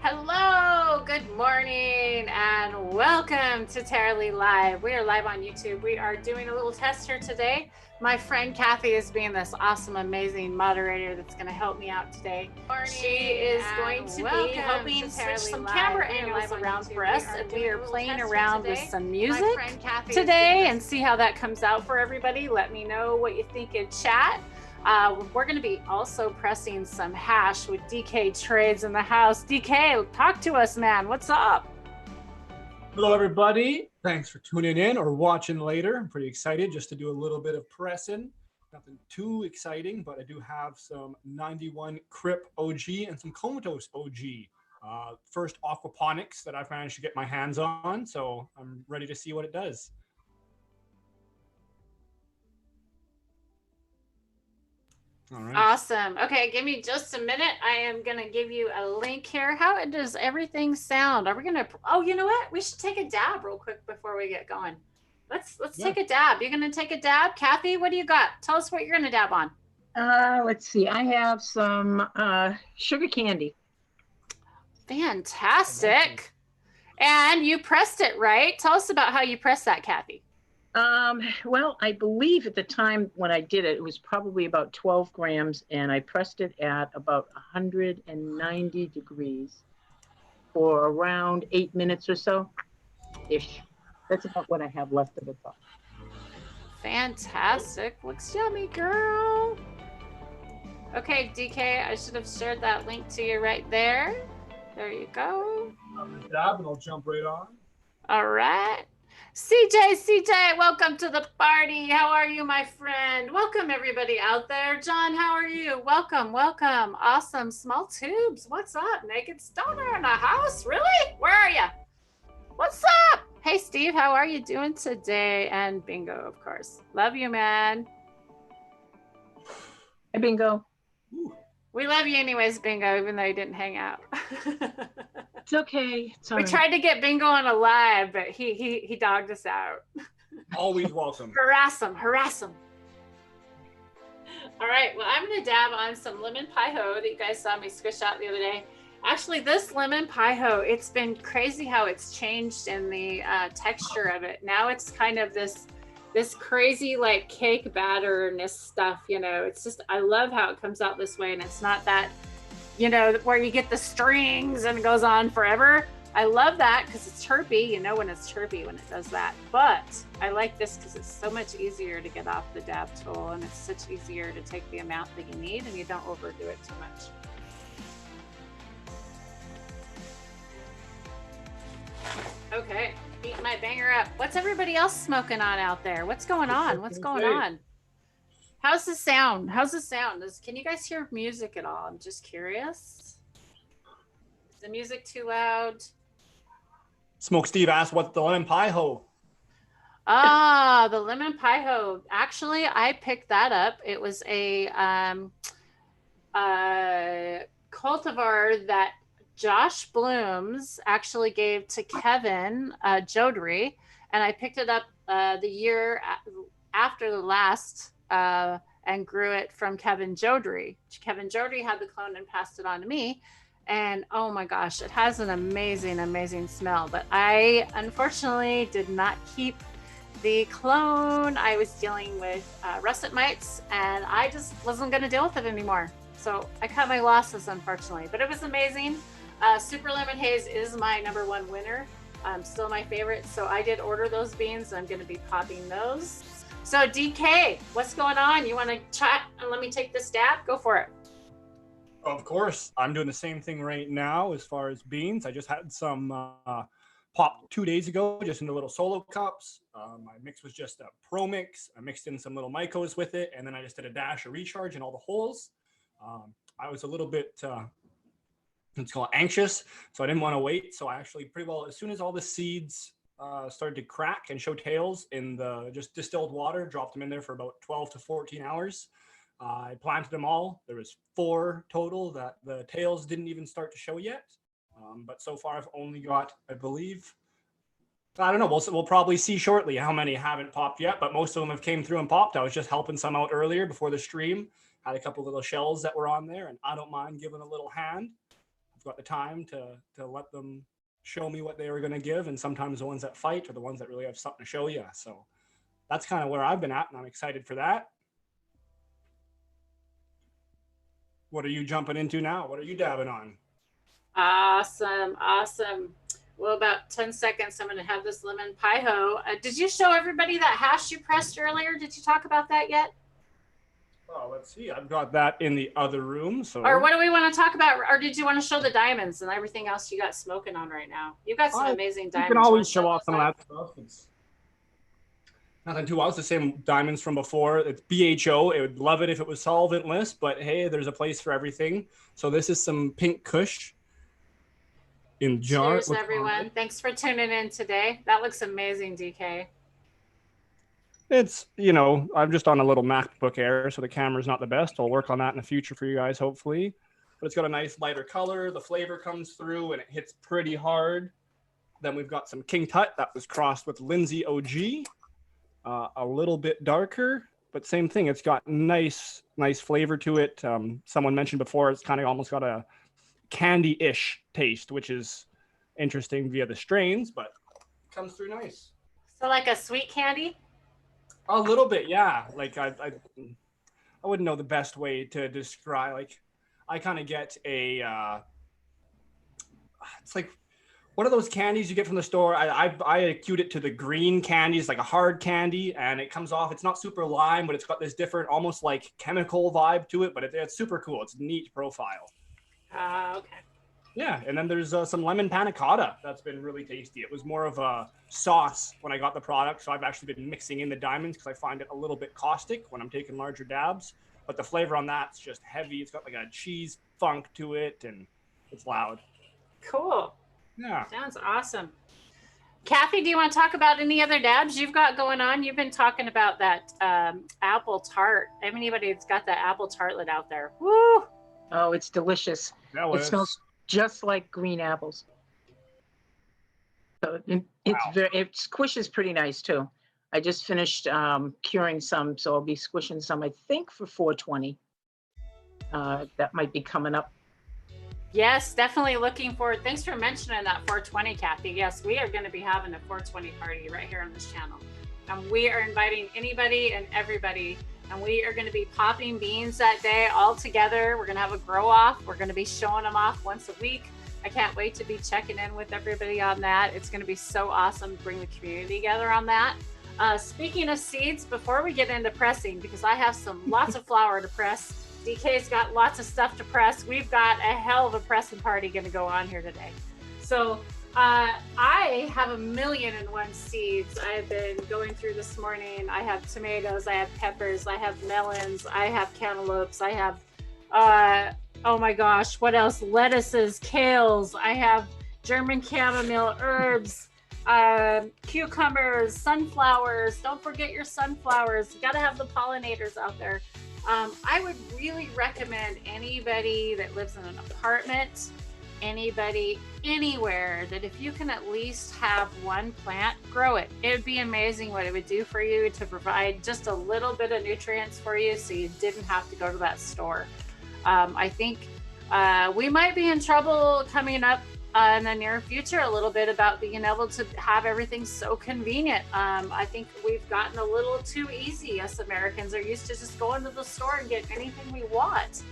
Hello, good morning, and welcome to Terribly Live. We are live on YouTube. We are doing a little test here today. My friend Kathy is being this awesome, amazing moderator that's going to help me out today. She is going to be helping to switch some camera angles around for us, and we are playing around with some music today and see how that comes out for everybody. Let me know what you think in chat. We're going to be also pressing some hash with DK Trades in the house. DK, talk to us, man. What's up? Hello, everybody. Thanks for tuning in or watching later. I'm pretty excited just to do a little bit of pressing. Nothing too exciting, but I do have some 91 Crip OG and some Comatose OG. First aquaponics that I've managed to get my hands on, so I'm ready to see what it does. All right. Awesome. Okay, give me just a minute. I am going to give you a link here. How does everything sound? Are we going to, oh, you know what? We should take a dab real quick before we get going. Let's take a dab. You're going to take a dab? Kathy, what do you got? Tell us what you're going to dab on. Let's see. I have some sugar candy. Fantastic. And you pressed it, right? Tell us about how you pressed that, Kathy. Well, I believe at the time when I did it, it was probably about 12 grams, and I pressed it at about 190 degrees for around 8 minutes or so ish. That's about what I have left of it though. Fantastic. Looks yummy, girl. Okay, DK, I should have shared that link to you right there. There you go. Dab, and I'll jump right on. All right. CJ, welcome to the party. How are you, my friend? Welcome, everybody out there. John, how are you? Welcome. Awesome. Small Tubes, what's up? Naked Stoner in the house? Really? Where are you? What's up? Hey, Steve, how are you doing today? And Bingo, of course. Love you, man. Hey, Bingo. We love you anyways, Bingo, even though you didn't hang out. It's okay. We tried to get Bingo on a live, but he dogged us out. Always welcome. Harass him. All right, well, I'm going to dab on some lemon pie-ho that you guys saw me squish out the other day. Actually, this lemon pie-ho, it's been crazy how it's changed in the texture of it. Now it's kind of this crazy like cake batterness stuff, you know. It's just, I love how it comes out this way, and it's not that, you know, where you get the strings and it goes on forever. I love that because it's chirpy. You know when it's chirpy when it does that. But I like this because it's so much easier to get off the dab tool, and it's such easier to take the amount that you need, and you don't overdo it too much. Okay, heat my banger up. What's everybody else smoking on out there? What's going on? How's the sound? Can you guys hear music at all? I'm just curious. Is the music too loud? Smoke Steve asked, what's the lemon pie-ho? Ah, the lemon pie-ho. Actually, I picked that up. It was a cultivar that Josh Blooms actually gave to Kevin Jodry, and I picked it up the year after the last and grew it from Kevin Jodry. Kevin Jodry had the clone and passed it on to me, and oh my gosh, it has an amazing smell, but I unfortunately did not keep the clone. I was dealing with russet mites, and I just wasn't going to deal with it anymore, so I cut my losses, unfortunately, but it was amazing. Super Lemon Haze is my #1 winner. Still my favorite. So I did order those beans. I'm going to be popping those. So DK, what's going on? You want to chat and let me take this dab? Go for it. Of course. I'm doing the same thing right now as far as beans. I just had some popped 2 days ago, just into little solo cups. My mix was just a pro mix. I mixed in some little mycos with it, and then I just did a dash of recharge in all the holes. I was a little bit... it's called anxious, so I didn't want to wait. So I actually pretty well, as soon as all the seeds started to crack and show tails in the just distilled water, dropped them in there for about 12 to 14 hours. I planted them all. There was 4 total that the tails didn't even start to show yet. But so far I've only got, I believe, I don't know. We'll probably see shortly how many haven't popped yet, but most of them have came through and popped. I was just helping some out earlier before the stream. Had a couple little shells that were on there, and I don't mind giving a little hand. got the time to let them show me what they were going to give. And sometimes the ones that fight are the ones that really have something to show you. So that's kind of where I've been at, and I'm excited for that. What are you jumping into now? What are you dabbing on? Awesome. Awesome. Well, about 10 seconds, I'm going to have this lemon pie-ho. Did you show everybody that hash you pressed earlier? Did you talk about that yet? Oh, let's see. I've got that in the other room. So. Or what do we want to talk about? Or did you want to show the diamonds and everything else you got smoking on right now? You've got some amazing diamonds. You can always show off some of that stuff. It's nothing too else. The same diamonds from before. It's BHO. It would love it if it was solventless, but hey, there's a place for everything. So this is some pink Kush in jar. Cheers, everyone. Thanks for tuning in today. That looks amazing, DK. It's, you know, I'm just on a little MacBook Air, so the camera's not the best. I'll work on that in the future for you guys, hopefully. But it's got a nice lighter color. The flavor comes through and it hits pretty hard. Then we've got some King Tut that was crossed with Lindsay OG. A little bit darker, but same thing. It's got nice flavor to it. Someone mentioned before, it's kind of almost got a candy-ish taste, which is interesting via the strains, but it comes through nice. So like a sweet candy? A little bit, yeah. Like I wouldn't know the best way to describe. Like I kind of get a. It's like one of those candies you get from the store. I acute it to the green candies, like a hard candy, and it comes off. It's not super lime, but it's got this different, almost like chemical vibe to it. But it's super cool. It's a neat profile. Okay. Yeah, and then there's some lemon panna cotta that's been really tasty. It was more of a sauce when I got the product, so I've actually been mixing in the diamonds because I find it a little bit caustic when I'm taking larger dabs. But the flavor on that's just heavy. It's got like a cheese funk to it, and it's loud. Cool. Yeah. Sounds awesome. Kathy, do you want to talk about any other dabs you've got going on? You've been talking about that apple tart. Anybody that's got that apple tartlet out there? Woo! Oh, it's delicious. It smells just like green apples. So it squishes pretty nice too. I just finished curing some, so I'll be squishing some, I think, for 420. That might be coming up. Yes, definitely looking forward. Thanks for mentioning that 420, Kathy. Yes, we are going to be having a 420 party right here on this channel. And we are inviting anybody and everybody. And we are going to be popping beans that day all together. We're going to have a grow off. We're going to be showing them off once a week. I can't wait to be checking in with everybody on that. It's going to be so awesome to bring the community together on that. Speaking of seeds, before we get into pressing, because I have lots of flour to press, DK's got lots of stuff to press. We've got a hell of a pressing party going to go on here today. So I have 1,000,001 seeds I've been going through this morning. I have tomatoes, I have peppers, I have melons, I have cantaloupes, I have, oh my gosh, what else? Lettuces, kales, I have German chamomile herbs, cucumbers, sunflowers. Don't forget your sunflowers. You got to have the pollinators out there. I would really recommend anybody that lives in an apartment, anybody anywhere, that if you can at least have one plant, grow it. It would be amazing what it would do for you to provide just a little bit of nutrients for you so you didn't have to go to that store. I think we might be in trouble coming up in the near future a little bit about being able to have everything so convenient. I think we've gotten a little too easy. Us Americans are used to just going to the store and getting anything we want.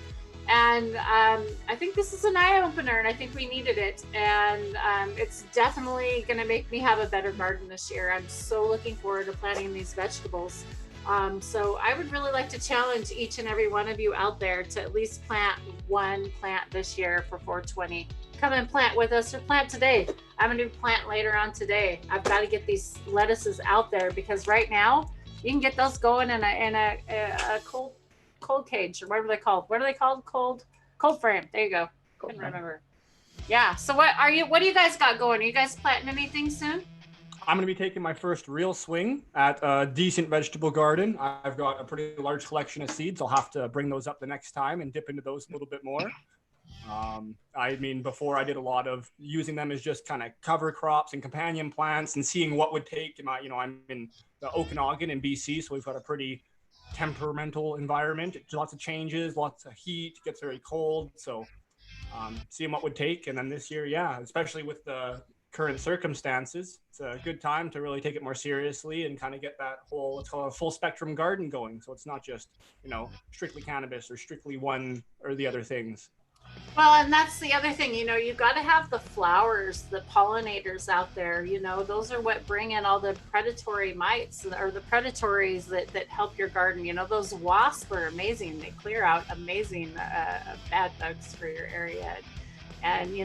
And I think this is an eye-opener, and I think we needed it. And it's definitely going to make me have a better garden this year. I'm so looking forward to planting these vegetables. So I would really like to challenge each and every one of you out there to at least plant one plant this year for 420. Come and plant with us, or plant today. I'm going to plant later on today. I've got to get these lettuces out there because right now you can get those going in a cold cage, or whatever they're called. What are they called? Cold frame. There you go. Couldn't remember. Yeah. So what do you guys got going? Are you guys planting anything soon? I'm going to be taking my first real swing at a decent vegetable garden. I've got a pretty large collection of seeds. I'll have to bring those up the next time and dip into those a little bit more. I mean, before I did a lot of using them as just kind of cover crops and companion plants and seeing what would take. I'm in the Okanagan in BC, so we've got a pretty temperamental environment. Lots of changes, lots of heat, gets very cold. So seeing what would take. And then this year, yeah, especially with the current circumstances, it's a good time to really take it more seriously and kind of get that whole, let's call it a full spectrum garden going. So it's not just, strictly cannabis or strictly one or the other things. Well, and that's the other thing, you've got to have the flowers, the pollinators out there, those are what bring in all the predatory mites or the predatories that help your garden. Those wasps are amazing. They clear out amazing bad bugs for your area. And,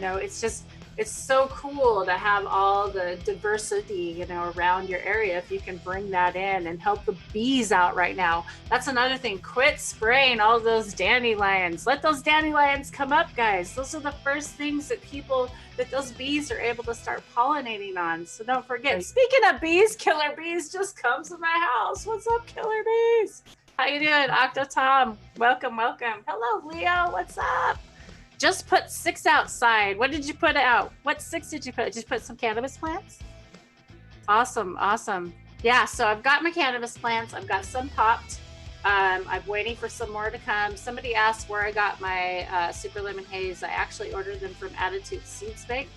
it's so cool to have all the diversity, around your area. If you can bring that in and help the bees out right now. That's another thing. Quit spraying all those dandelions. Let those dandelions come up, guys. Those are the first things that those bees are able to start pollinating on. So don't forget. Speaking of bees, Killer Bees just comes to my house. What's up, Killer Bees? How you doing, Octo Tom? Welcome. Hello, Leo. What's up? Just put 6 outside. What did you put out? What 6 did you put? Just put some cannabis plants? Awesome. Yeah, so I've got my cannabis plants. I've got some popped. I'm waiting for some more to come. Somebody asked where I got my Super Lemon Haze. I actually ordered them from Attitude Seeds Bank.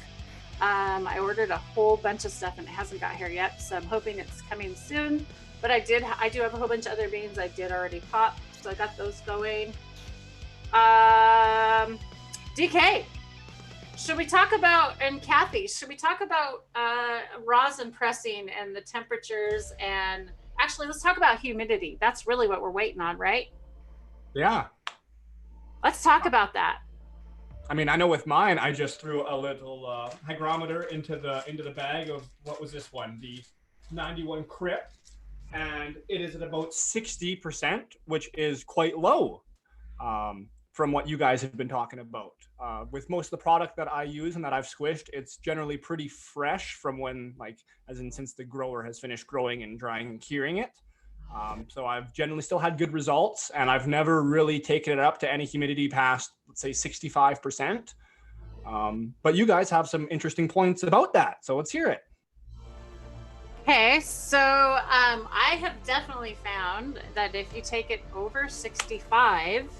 I ordered a whole bunch of stuff and it hasn't got here yet, so I'm hoping it's coming soon. But I do have a whole bunch of other beans I did already pop, so I got those going. DK, should we talk about, and Kathy, should we talk about rosin pressing and the temperatures, and actually let's talk about humidity. That's really what we're waiting on, right? Yeah. Let's talk about that. I mean, I know with mine, I just threw a little hygrometer into the bag of, what was this one? The 91 Crip, and it is at about 60%, which is quite low. From what you guys have been talking about. With most of the product that I use and that I've squished, it's generally pretty fresh from when, since the grower has finished growing and drying and curing it. So I've generally still had good results, and I've never really taken it up to any humidity past, let's say, 65%. But you guys have some interesting points about that, so let's hear it. Okay, so I have definitely found that if you take it over 65,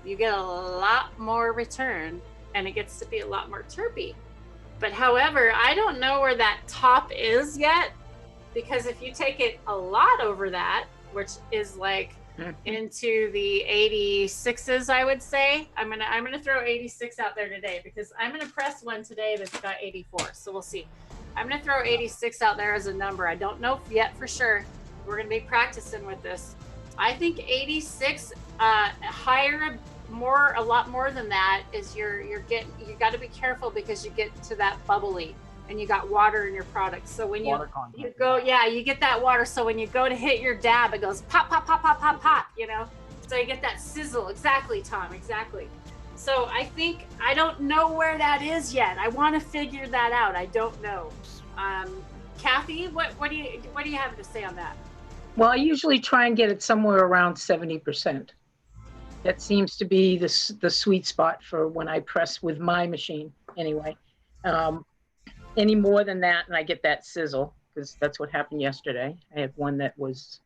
you get a lot more return and it gets to be a lot more terpy. But however, I don't know where that top is yet, because if you take it a lot over that, which is into the 86s, I would say, I'm gonna throw 86 out there today, because I'm gonna press one today that's got 84. So we'll see. I'm gonna throw 86 out there as a number. I don't know yet for sure. We're gonna be practicing with this. I think 86 higher, a lot more than that is you got to be careful, because you get to that bubbly and you got water in your product. So when you go, you get that water. So when you go to hit your dab, it goes pop, pop, pop, pop, pop, pop, so you get that sizzle. Exactly, Tom. Exactly. So I don't know where that is yet. I want to figure that out. I don't know. Kathy, what do you have to say on that? Well, I usually try and get it somewhere around 70%. That seems to be the sweet spot for when I press with my machine, anyway. Any more than that, and I get that sizzle, because that's what happened yesterday. I had one that was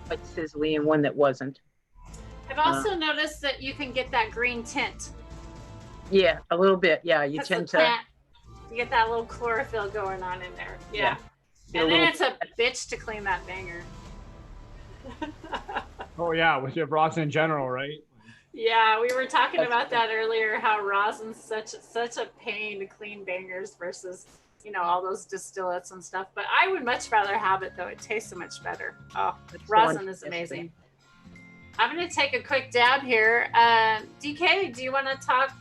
quite sizzly and one that wasn't. I've also noticed that you can get that green tint. Yeah, a little bit. Yeah, you tend to. You get that little chlorophyll going on in there. Yeah. And then it's a bitch to clean that banger. Oh yeah, with your rosin in general, right? Yeah, we were talking about that earlier, how rosin's such a pain to clean bangers versus, all those distillates and stuff. But I would much rather have it, though. It tastes so much better. Oh, rosin is amazing. I'm going to take a quick dab here. DK, do you want to talk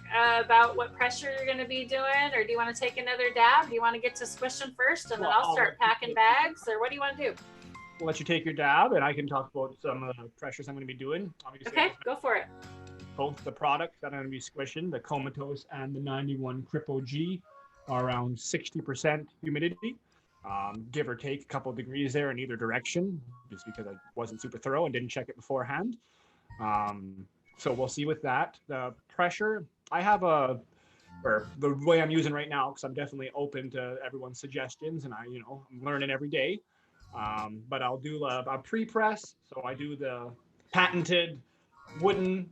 about what pressure you're going to be doing, or do you want to take another dab? Do you want to get to squishing first, and then I'll start packing bags, or what do you want to do? We'll let you take your dab, and I can talk about some of the pressures I'm going to be doing. Obviously, okay, go for it. Both the products that I'm going to be squishing, the Comatose and the 91 Crip G, are around 60% humidity. Give or take a couple of degrees there in either direction, just because I wasn't super thorough and didn't check it beforehand. So we'll see with that. The pressure, I have or the way I'm using right now, because I'm definitely open to everyone's suggestions, and I'm learning every day. But I'll do a pre-press. So I do the patented wooden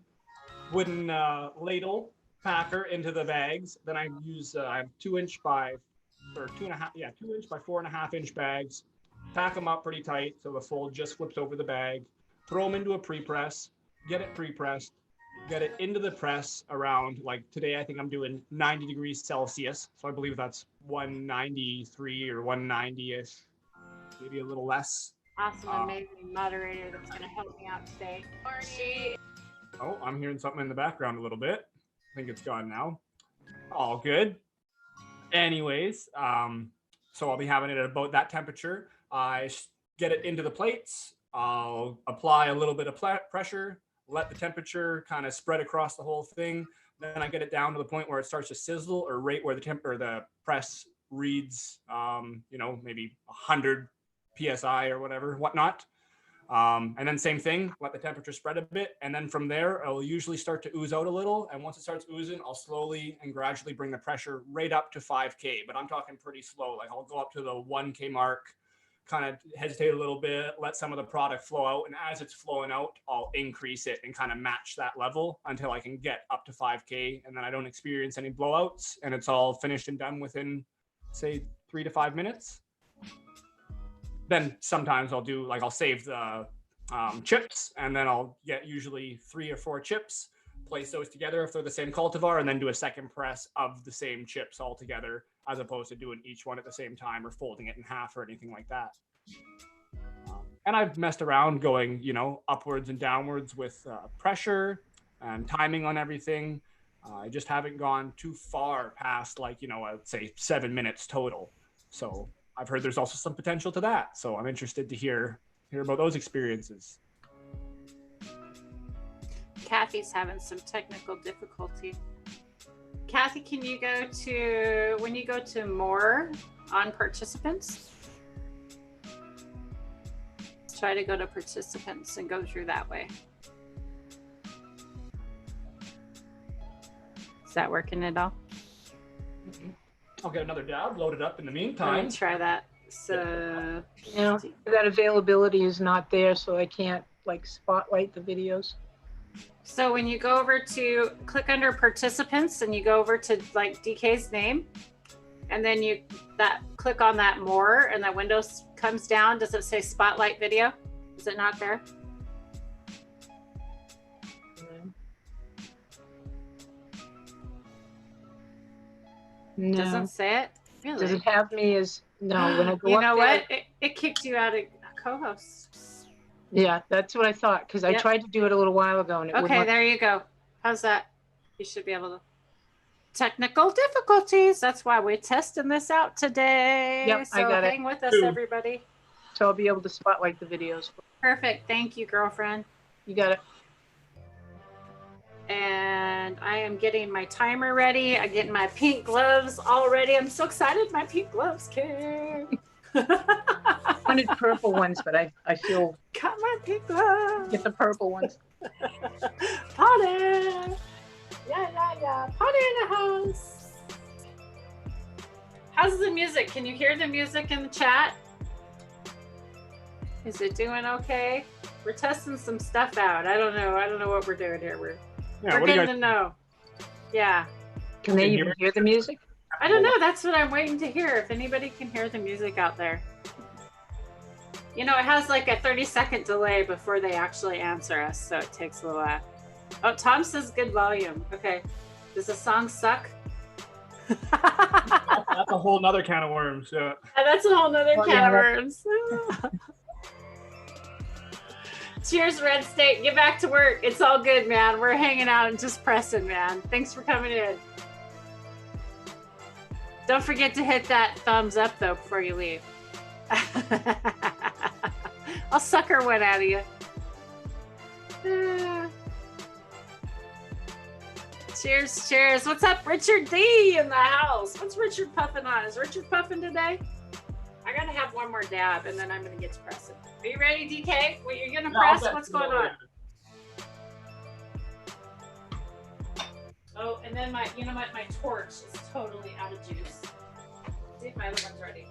ladle packer into the bags. Then I use I have 2-inch by or 2.5, yeah, 2-inch by 4.5-inch bags. Pack them up pretty tight so the fold just flips over the bag. Throw them into a pre-press. Get it pre-pressed. Get it into the press around, like today I think I'm doing 90 degrees Celsius. So I believe that's 193 or 190-ish, maybe a little less. Awesome, amazing moderator that's going to help me out today. Oh, I'm hearing something in the background a little bit. I think it's gone now. All good. Anyways, so I'll be having it at about that temperature. I get it into the plates. I'll apply a little bit of pressure, let the temperature kind of spread across the whole thing. Then I get it down to the point where it starts to sizzle, or right where the press reads, maybe 100 PSI or whatnot. And then same thing, let the temperature spread a bit. And then from there, it'll usually start to ooze out a little. And once it starts oozing, I'll slowly and gradually bring the pressure right up to 5K, but I'm talking pretty slow. Like I'll go up to the 1K mark, kind of hesitate a little bit, let some of the product flow out. And as it's flowing out, I'll increase it and kind of match that level until I can get up to 5K. And then I don't experience any blowouts, and it's all finished and done within, say, 3 to 5 minutes. Then sometimes I'll save the chips, and then I'll get usually 3 or 4 chips, place those together if they're the same cultivar, and then do a second press of the same chips all together, as opposed to doing each one at the same time or folding it in half or anything like that. And I've messed around going, upwards and downwards with pressure and timing on everything. I just haven't gone too far past I'd say 7 minutes total. So I've heard there's also some potential to that. So I'm interested to hear about those experiences. Kathy's having some technical difficulty. Kathy, can you when you go to more on participants, try to go to participants and go through that way. Is that working at all? Mm-hmm. I'll get another dab loaded up in the meantime. Let me try that. So that availability is not there, so I can't spotlight the videos. So when you go over to click under participants and you go over to DK's name, and then you click on that more, and that window comes down. Does it say spotlight video? Is it not there? No. Doesn't say it? Really? Does it have me as no? When I go you up know there, what? It kicked you out of co-host. Yeah, that's what I thought, because I tried to do it a little while ago and it Okay, there you go. How's that? You should be able to. Technical difficulties. That's why we're testing this out today. Yep, so I got hang with us, everybody. So I'll be able to spotlight the videos. Perfect. Thank you, girlfriend. You got it. And I am getting my timer ready. I'm getting my pink gloves all ready. I'm so excited. My pink gloves came. I wanted purple ones, but I feel got my pink gloves. Get the purple ones. Party! Yeah. Party in the house. How's the music? Can you hear the music in the chat? Is it doing okay? We're testing some stuff out. I don't know what we're doing here. We're getting to know. Yeah. Can they even hear the music? I don't know. That's what I'm waiting to hear. If anybody can hear the music out there. It has a 30-second delay before they actually answer us, so it takes a little while. Oh, Tom says good volume. Okay. Does the song suck? That's a whole nother can of worms. Yeah. That's a whole nother can of worms. Cheers, Red State. Get back to work. It's all good, man. We're hanging out and just pressing, man. Thanks for coming in. Don't forget to hit that thumbs up, though, before you leave. I'll sucker one out of you. Cheers. What's up, Richard D in the house? What's Richard puffing on? Is Richard puffing today? I gotta have one more dab, and then I'm gonna get to pressing. Are you ready, DK? What you're gonna press? What's going on? Oh, and then my torch is totally out of juice. See if my other one's ready.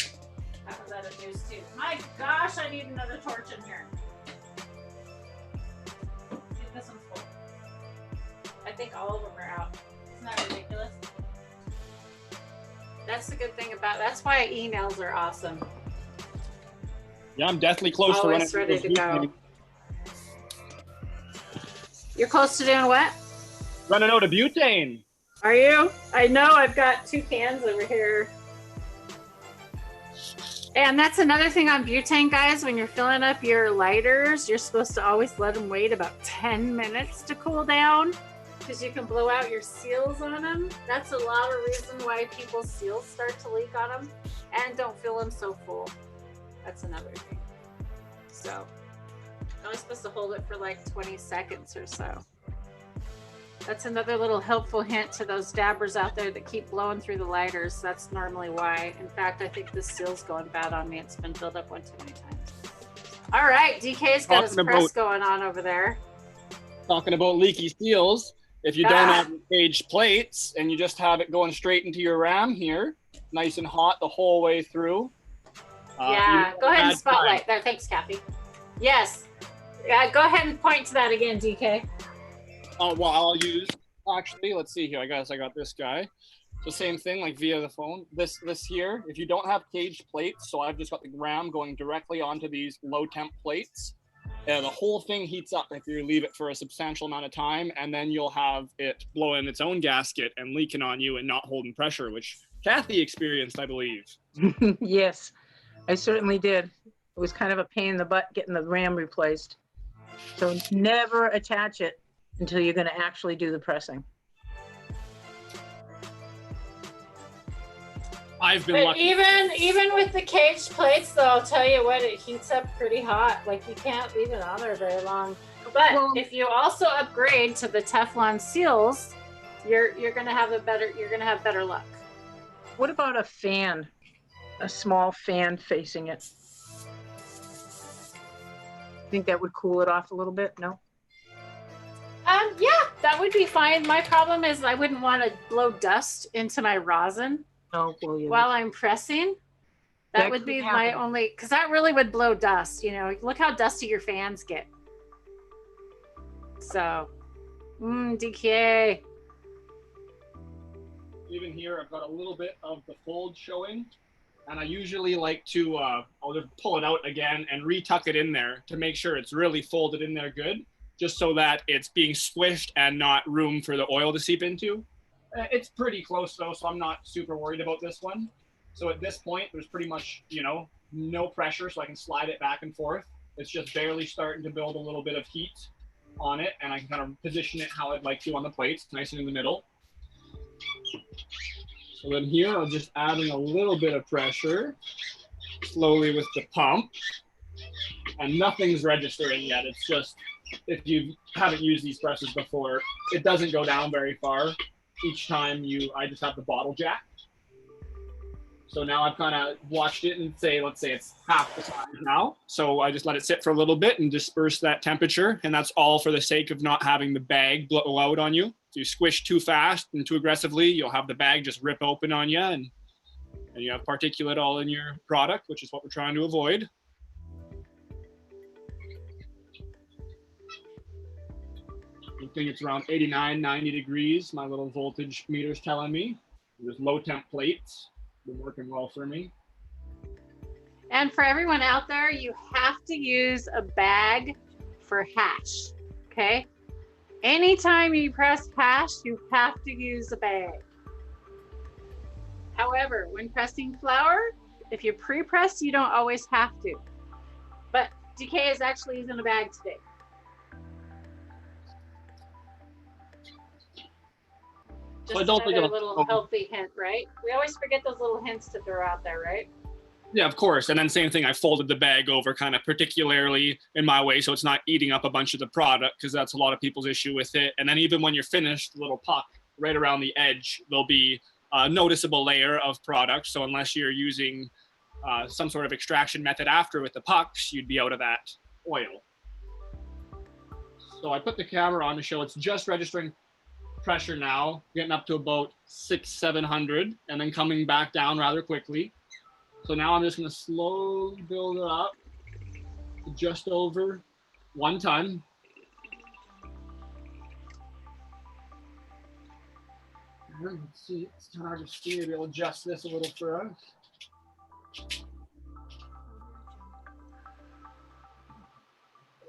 That one's out of juice too. My gosh, I need another torch in here. See if this one's full. I think all of them are out. Isn't that ridiculous? That's the good thing about, that's why emails are awesome. Yeah, I'm deathly close to Always running. ready to go. You're close to doing what? Running out of butane. Are you? I know I've got 2 cans over here. And that's another thing on butane, guys. When you're filling up your lighters, you're supposed to always let them wait about 10 minutes to cool down because you can blow out your seals on them. That's a lot of reason why people's seals start to leak on them. And don't fill them so full. That's another thing. So, I'm only supposed to hold it for like 20 seconds or so. That's another little helpful hint to those dabbers out there that keep blowing through the lighters. That's normally why. In fact, I think this seal's going bad on me. It's been filled up one too many times. All right, DK's got his press going on over there. Talking about leaky seals, if you don't have caged plates and you just have it going straight into your ram here, nice and hot the whole way through. Yeah, go ahead and spotlight. There, thanks, Kathy. Yes. Go ahead and point to that again, DK. Oh, well, I'll use, actually, let's see here. I guess I got this guy. The same thing, like via the phone. This here, if you don't have caged plates, so I've just got the ram going directly onto these low temp plates. The whole thing heats up if you leave it for a substantial amount of time, and then you'll have it blowing its own gasket and leaking on you and not holding pressure, which Kathy experienced, I believe. Yes, I certainly did. It was kind of a pain in the butt getting the ram replaced. So never attach it until you're going to actually do the pressing. I've been lucky. Even with the caged plates, though, I'll tell you what, it heats up pretty hot. Like, you can't leave it on there very long. But if you also upgrade to the Teflon seals, you're gonna have better luck. What about a fan? A small fan facing it? Think that would cool it off a little bit? No? Yeah, that would be fine. My problem is I wouldn't want to blow dust into my rosin while I'm pressing. That would be my only, because that really would blow dust. You know, look how dusty your fans get. So, DK. Even here, I've got a little bit of the fold showing. And I usually like to, I'll just pull it out again and retuck it in there to make sure it's really folded in there good, just so that it's being squished and not room for the oil to seep into. It's pretty close though, so I'm not super worried about this one. So at this point, there's pretty much, no pressure, so I can slide it back and forth. It's just barely starting to build a little bit of heat on it, and I can kind of position it how I'd like to on the plates, nice and in the middle. So then here, I'm just adding a little bit of pressure, slowly with the pump, and nothing's registering yet. It's just, if you haven't used these presses before, it doesn't go down very far. Each time I just have the bottle jack. So now I've kind of watched it and let's say it's half the size now. So I just let it sit for a little bit and disperse that temperature. And that's all for the sake of not having the bag blow out on you. If you squish too fast and too aggressively, you'll have the bag just rip open on you and you have particulate all in your product, which is what we're trying to avoid. I think it's around 89, 90 degrees. My little voltage meter's telling me. There's low temp plates. Been working well for me. And for everyone out there, you have to use a bag for hash, okay? Anytime you press hash, you have to use a bag. However, when pressing flour, if you pre-press, you don't always have to. But DK is actually using a bag today. Just I don't think another little healthy hint, right? We always forget those little hints to throw out there, right? Yeah, of course. And then same thing, I folded the bag over kind of particularly in my way so it's not eating up a bunch of the product, because that's a lot of people's issue with it. And then even when you're finished, the little puck right around the edge, there'll be a noticeable layer of product. So unless you're using some sort of extraction method after with the pucks, you'd be out of that oil. So I put the camera on to show it's just registering pressure now, getting up to about 600-700, and then coming back down rather quickly. So now I'm just going to slowly build it up to just over 1 ton. Let's see, it's kind of hard to see. Maybe I'll adjust this a little for us.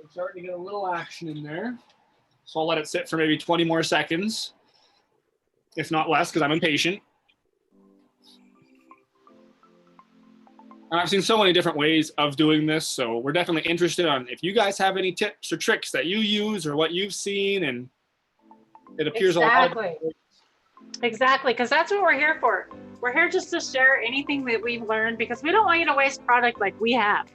I'm starting to get a little action in there. So I'll let it sit for maybe 20 more seconds, if not less, because I'm impatient. And I've seen so many different ways of doing this, so we're definitely interested on if you guys have any tips or tricks that you use or what you've seen, and it appears exactly. Exactly, because that's what we're here for. We're here just to share anything that we've learned, because we don't want you to waste product like we have.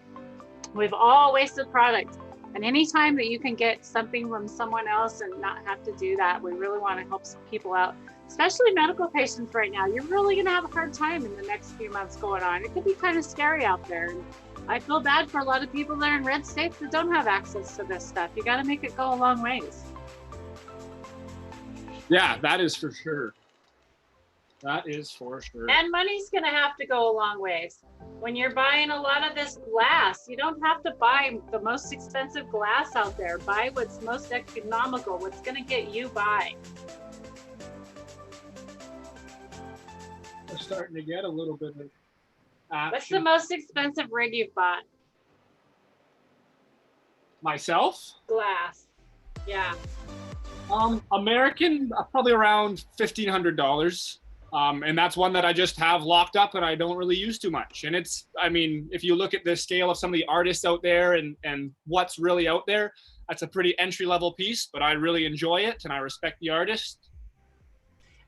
We've all wasted product. And anytime that you can get something from someone else and not have to do that, we really want to help some people out, especially medical patients right now. You're really going to have a hard time in the next few months going on. It could be kind of scary out there. And I feel bad for a lot of people that are in red states that don't have access to this stuff. You got to make it go a long ways. Yeah, that is for sure. That is for sure. And money's going to have to go a long ways. When you're buying a lot of this glass, you don't have to buy the most expensive glass out there. Buy what's most economical, what's going to get you by. We're starting to get a little bit of action. What's the most expensive rig you've bought? Myself? Glass. Yeah. American, probably around $1,500. And that's one that I just have locked up and I don't really use too much. And it's, I mean, if you look at the scale of some of the artists out there and what's really out there, that's a pretty entry-level piece, but I really enjoy it and I respect the artist.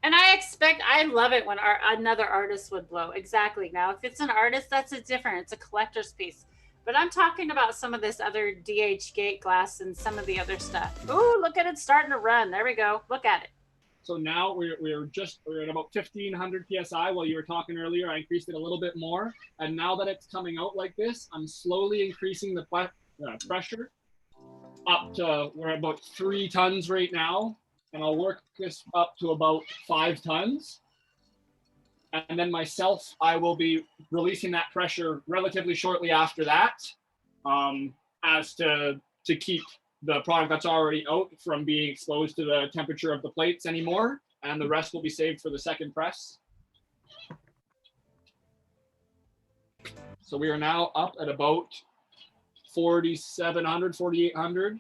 And I love it when another artist would blow. Exactly. Now, if it's an artist, that's it's a collector's piece. But I'm talking about some of this other DH gate glass and some of the other stuff. Ooh, look at it starting to run. There we go. Look at it. So now we're at about 1,500 PSI. While you were talking earlier, I increased it a little bit more. And now that it's coming out like this, I'm slowly increasing the pressure up to, we're at about 3 tons right now. And I'll work this up to about 5 tons. And then myself, I will be releasing that pressure relatively shortly after that, as to keep the product that's already out from being exposed to the temperature of the plates anymore. And the rest will be saved for the second press. So we are now up at about 4,700, 4,800.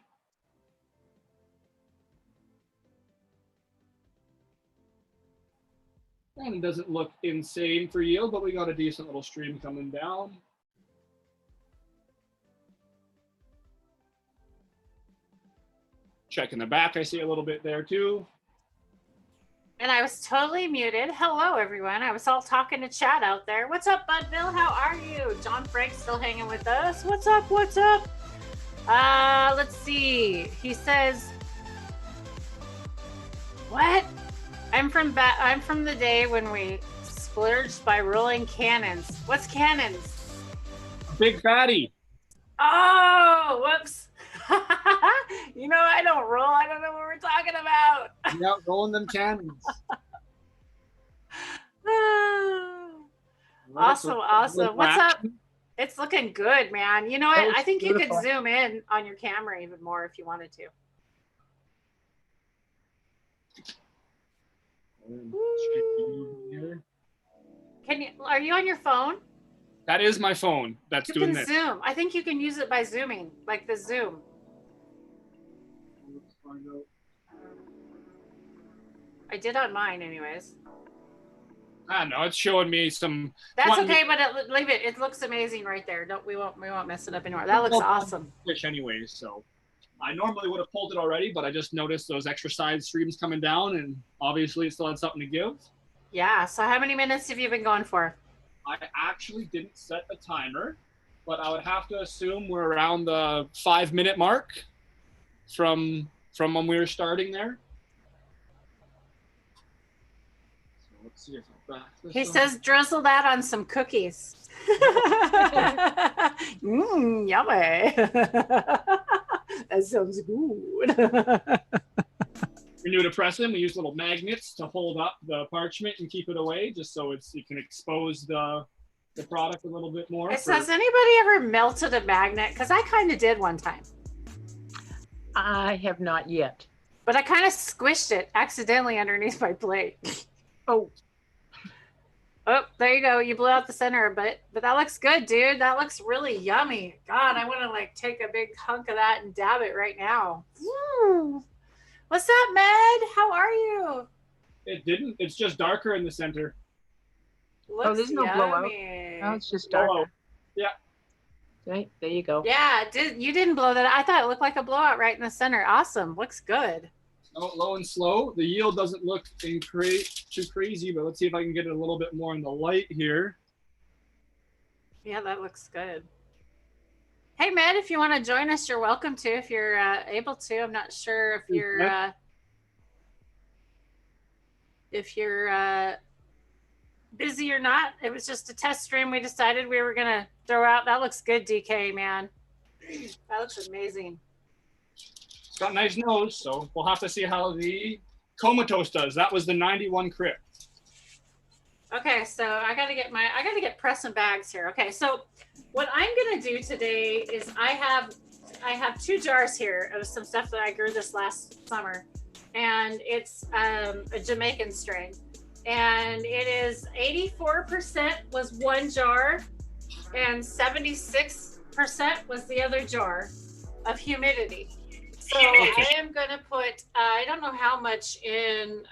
And it doesn't look insane for yield, but we got a decent little stream coming down. Checking the back, I see a little bit there too. And I was totally muted. Hello, everyone. I was all talking to chat out there. What's up, Budville? How are you? John Frank's still hanging with us. What's up? What's up? Let's see. He says, what? I'm from the day when we splurged by rolling cannons. What's cannons? Big fatty. Oh, whoops. You know, I don't roll. I don't know what we're talking about. Yeah, rolling them cannons. Awesome, awesome. What's up? It's looking good, man. You know what? I think you could zoom in on your camera even more if you wanted to. Are you on your phone? That is my phone. That's doing this. You can zoom. I think you can use it by zooming, like the zoom. I did on mine anyways. I don't know. It's showing me some. That's okay, but leave it. It looks amazing right there. We won't mess it up anymore. That looks awesome. Fish anyways, so I normally would have pulled it already, but I just noticed those extra side streams coming down, and obviously it still had something to give. Yeah. So how many minutes have you been going for? I actually didn't set a timer, but I would have to assume we're around the 5-minute mark from when we were starting there. So let's see if I back this He up. says drizzle that on some cookies. Yummy. That sounds good. We're new to pressing. We use little magnets to hold up the parchment and keep it away, just so you can expose the product a little bit more. Has anybody ever melted a magnet? Because I kind of did one time. I have not yet. But I kind of squished it accidentally underneath my plate. Oh, Oh, there you go. You blew out the center, but that looks good, dude. That looks really yummy. God, I want to like take a big hunk of that and dab it right now. Woo. What's up, Med? How are you? It didn't. It's just darker in the center. Looks there's no blowout. yummy. no, it's just Blowout. darker. Yeah. Okay, there you go. Yeah, you didn't blow that. I thought it looked like a blowout right in the center. Awesome. Looks good. Low and slow. The yield doesn't look too crazy, but let's see if I can get it a little bit more in the light here. Yeah, that looks good. Hey, Med, if you want to join us, you're welcome to if you're able to. I'm not sure if you're busy or not. It was just a test stream we decided we were going to throw out. That looks good, DK, man. That looks amazing. It's got a nice nose, so we'll have to see how the Comatose does. That was the 91 Crypt. Okay, so I gotta get press and bags here. Okay, so what I'm gonna do today is I have 2 jars here of some stuff that I grew this last summer, and it's a Jamaican strain, and it is 84% was one jar, and 76% was the other jar of humidity. So I am going to put, I don't know how much in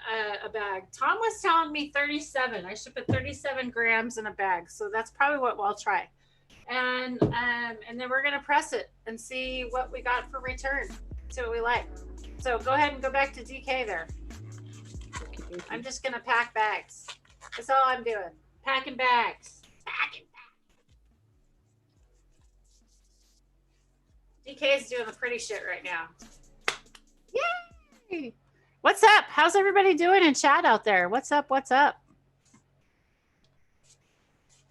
a bag. Tom was telling me 37. I should put 37 grams in a bag. So that's probably what we'll try. And then we're going to press it and see what we got for return. See what we like. So go ahead and go back to DK there. I'm just going to pack bags. That's all I'm doing. Packing bags. Packing bags. DK is doing the pretty shit right now. Yay! What's up? How's everybody doing in chat out there? What's up? What's up?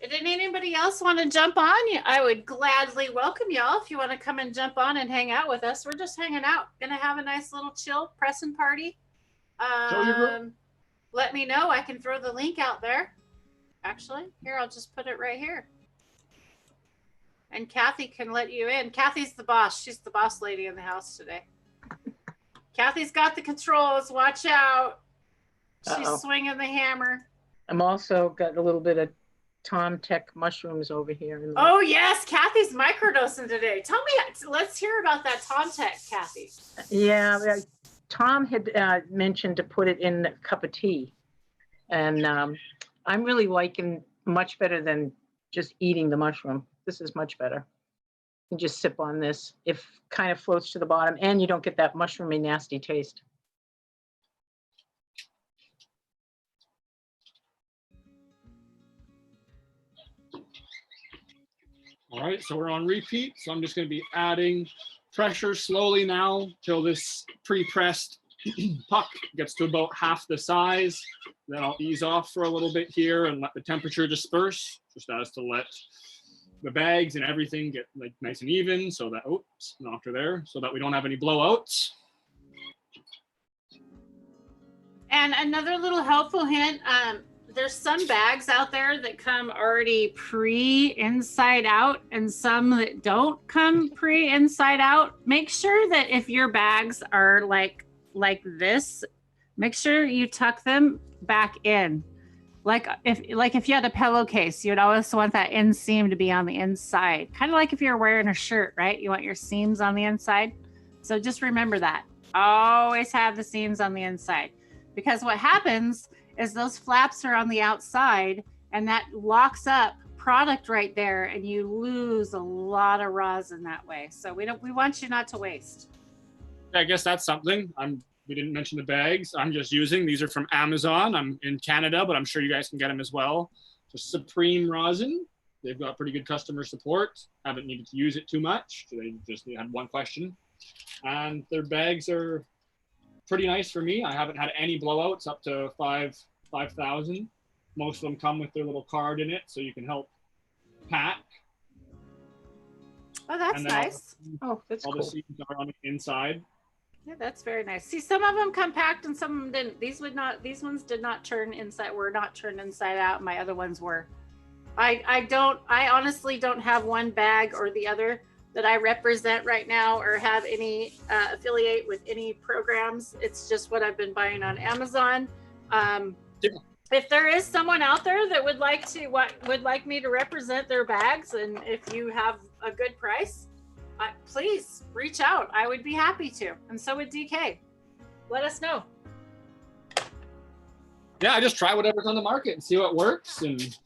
Did anybody else want to jump on? I would gladly welcome y'all if you want to come and jump on and hang out with us. We're just hanging out. Gonna have a nice little chill pressing party. Let me know. I can throw the link out there. Actually, here, I'll just put it right here. And Kathy can let you in. Kathy's the boss. She's the boss lady in the house today. Kathy's got the controls. Watch out. She's swinging the hammer. I'm also got a little bit of Tom Tech mushrooms over here. Oh, yes. Kathy's microdosing today. Tell me, let's hear about that Tom Tech, Kathy. Yeah, Tom had mentioned to put it in a cup of tea. And I'm really liking much better than just eating the mushroom. This is much better. You just sip on this. It kind of floats to the bottom and you don't get that mushroomy nasty taste. All right, so we're on repeat. So I'm just going to be adding pressure slowly now till this pre-pressed puck gets to about half the size. Then I'll ease off for a little bit here and let the temperature disperse, just as to let the bags and everything get like nice and even, so that, oops, knocked her there, so that we don't have any blowouts. And another little helpful hint, there's some bags out there that come already pre-inside out and some that don't come pre-inside out. Make sure that if your bags are like this, make sure you tuck them back in. Like if you had a pillowcase, you'd always want that inseam to be on the inside. Kind of like if you're wearing a shirt, right? You want your seams on the inside. So just remember that. Always have the seams on the inside. Because what happens is those flaps are on the outside and that locks up product right there and you lose a lot of rosin that way. So we want you not to waste. I guess that's something. We didn't mention the bags. I'm just using, these are from Amazon. I'm in Canada, but I'm sure you guys can get them as well. So Supreme Rosin. They've got pretty good customer support. Haven't needed to use it too much. So they just had one question. And their bags are pretty nice for me. I haven't had any blowouts up to 5,000. Most of them come with their little card in it, so you can help pack. Oh, that's nice. Oh, that's cool. All the seams are on the inside. Yeah, that's very nice. See, some of them come packed and some of them didn't. These ones did not turn inside, were not turned inside out. My other ones were. I honestly don't have one bag or the other that I represent right now or have any affiliate with any programs. It's just what I've been buying on Amazon. if there is someone out there that would like me to represent their bags, and if you have a good price, please reach out. I would be happy to, and so would DK. Let us know. Yeah, I just try whatever's on the market and see what works. And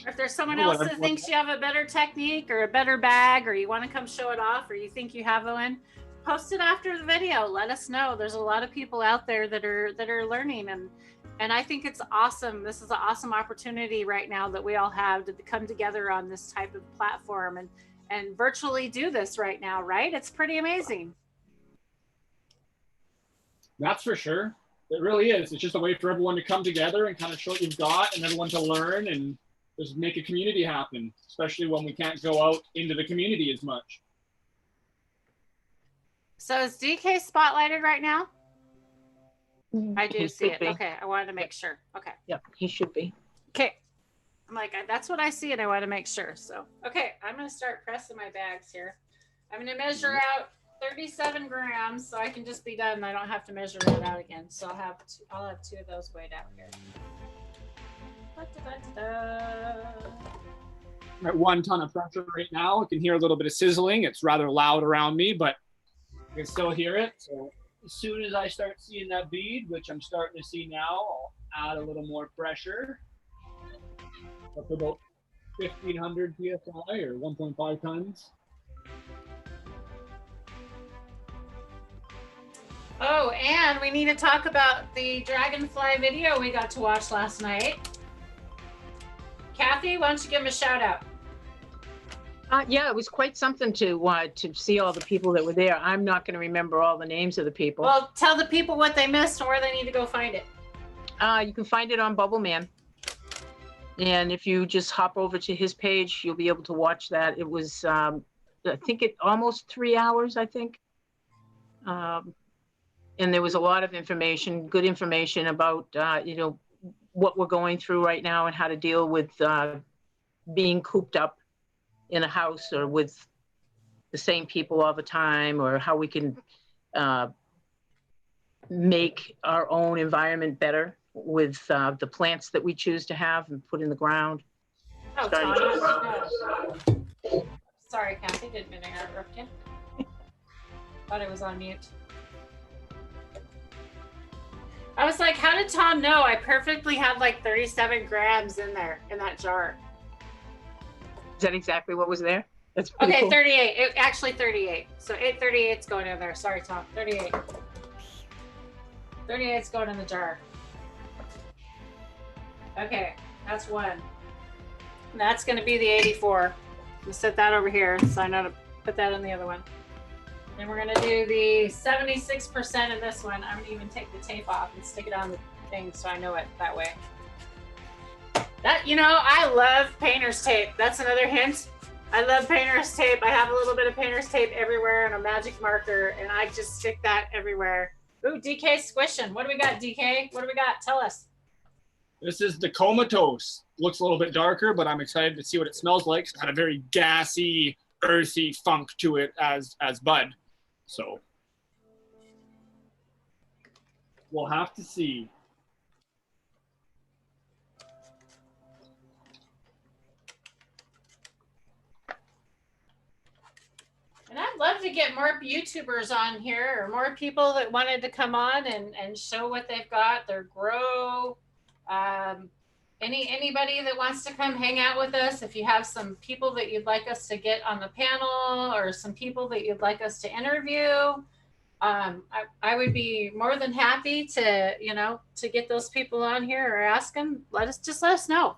if there's someone else that thinks you have a better technique or a better bag, or you want to come show it off, or you think you have one, post it after the video. Let us know. There's a lot of people out there that are learning, and I think it's awesome. This is an awesome opportunity right now that we all have to come together on this type of platform and virtually do this right now, right? It's pretty amazing. That's for sure. It really is. It's just a way for everyone to come together and kind of show what you've got, and everyone to learn and just make a community happen, especially when we can't go out into the community as much. So is DK spotlighted right now? I do see it. Be. Okay, I wanted to make sure. Okay. Yep, he should be. Okay. I'm like, that's what I see, and I want to make sure. So, okay, I'm going to start pressing my bags here. I'm going to measure out 37 grams, so I can just be done. I don't have to measure it out again. So I'll have two of those weighed out here. I'm at 1 ton of pressure right now. I can hear a little bit of sizzling. It's rather loud around me, but I can still hear it. So as soon as I start seeing that bead, which I'm starting to see now, I'll add a little more pressure. Up about 1,500 psi or 1.5 tons. Oh, and we need to talk about the dragonfly video we got to watch last night. Kathy, why don't you give him a shout out? Yeah, it was quite something to see all the people that were there. I'm not going to remember all the names of the people. Well, tell the people what they missed and where they need to go find it. You can find it on Bubble Man. And if you just hop over to his page, you'll be able to watch that. It was, I think it almost 3 hours, I think. And there was a lot of information, good information about, what we're going through right now and how to deal with being cooped up in a house or with the same people all the time, or how we can make our own environment better with the plants that we choose to have and put in the ground. Oh, Tom. Sorry, Kathy, didn't mean to interrupt you. Thought it was on mute. I was like, how did Tom know I perfectly had like 37 grams in there, in that jar? Is that exactly what was there? That's okay, cool. 38. Actually 38. So 838's going in there. Sorry, Tom. 38. 38's going in the jar. Okay, that's one. And that's going to be the 84. We'll set that over here, so I know to put that in the other one. Then we're going to do the 76% in this one. I'm going to even take the tape off and stick it on the thing so I know it that way. That, I love painter's tape. That's another hint. I love painter's tape. I have a little bit of painter's tape everywhere and a magic marker, and I just stick that everywhere. Ooh, DK squishing. What do we got, DK? What do we got? Tell us. This is the Comatose. Looks a little bit darker, but I'm excited to see what it smells like. It's got a very gassy, earthy funk to it as bud. So we'll have to see. And I'd love to get more YouTubers on here, or more people that wanted to come on and show what they've got, their grow. Anybody that wants to come hang out with us, if you have some people that you'd like us to get on the panel, or some people that you'd like us to interview, I would be more than happy to, to get those people on here or ask them. Let us know.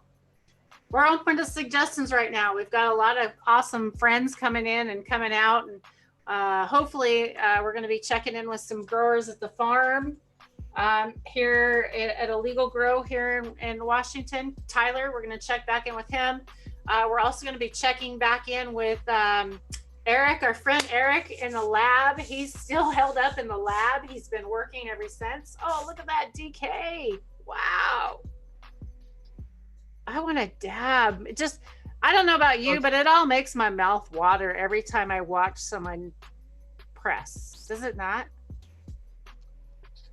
We're open to suggestions right now. We've got a lot of awesome friends coming in and coming out, and hopefully we're going to be checking in with some growers at the farm here at a legal grow here in Washington. Tyler, we're going to check back in with him. We're also going to be checking back in with Eric, our friend Eric, in the lab. He's still held up in the lab. He's been working ever since. Oh, look at that, DK. Wow. I want to dab. I don't know about you, but it all makes my mouth water every time I watch someone press. Does it not?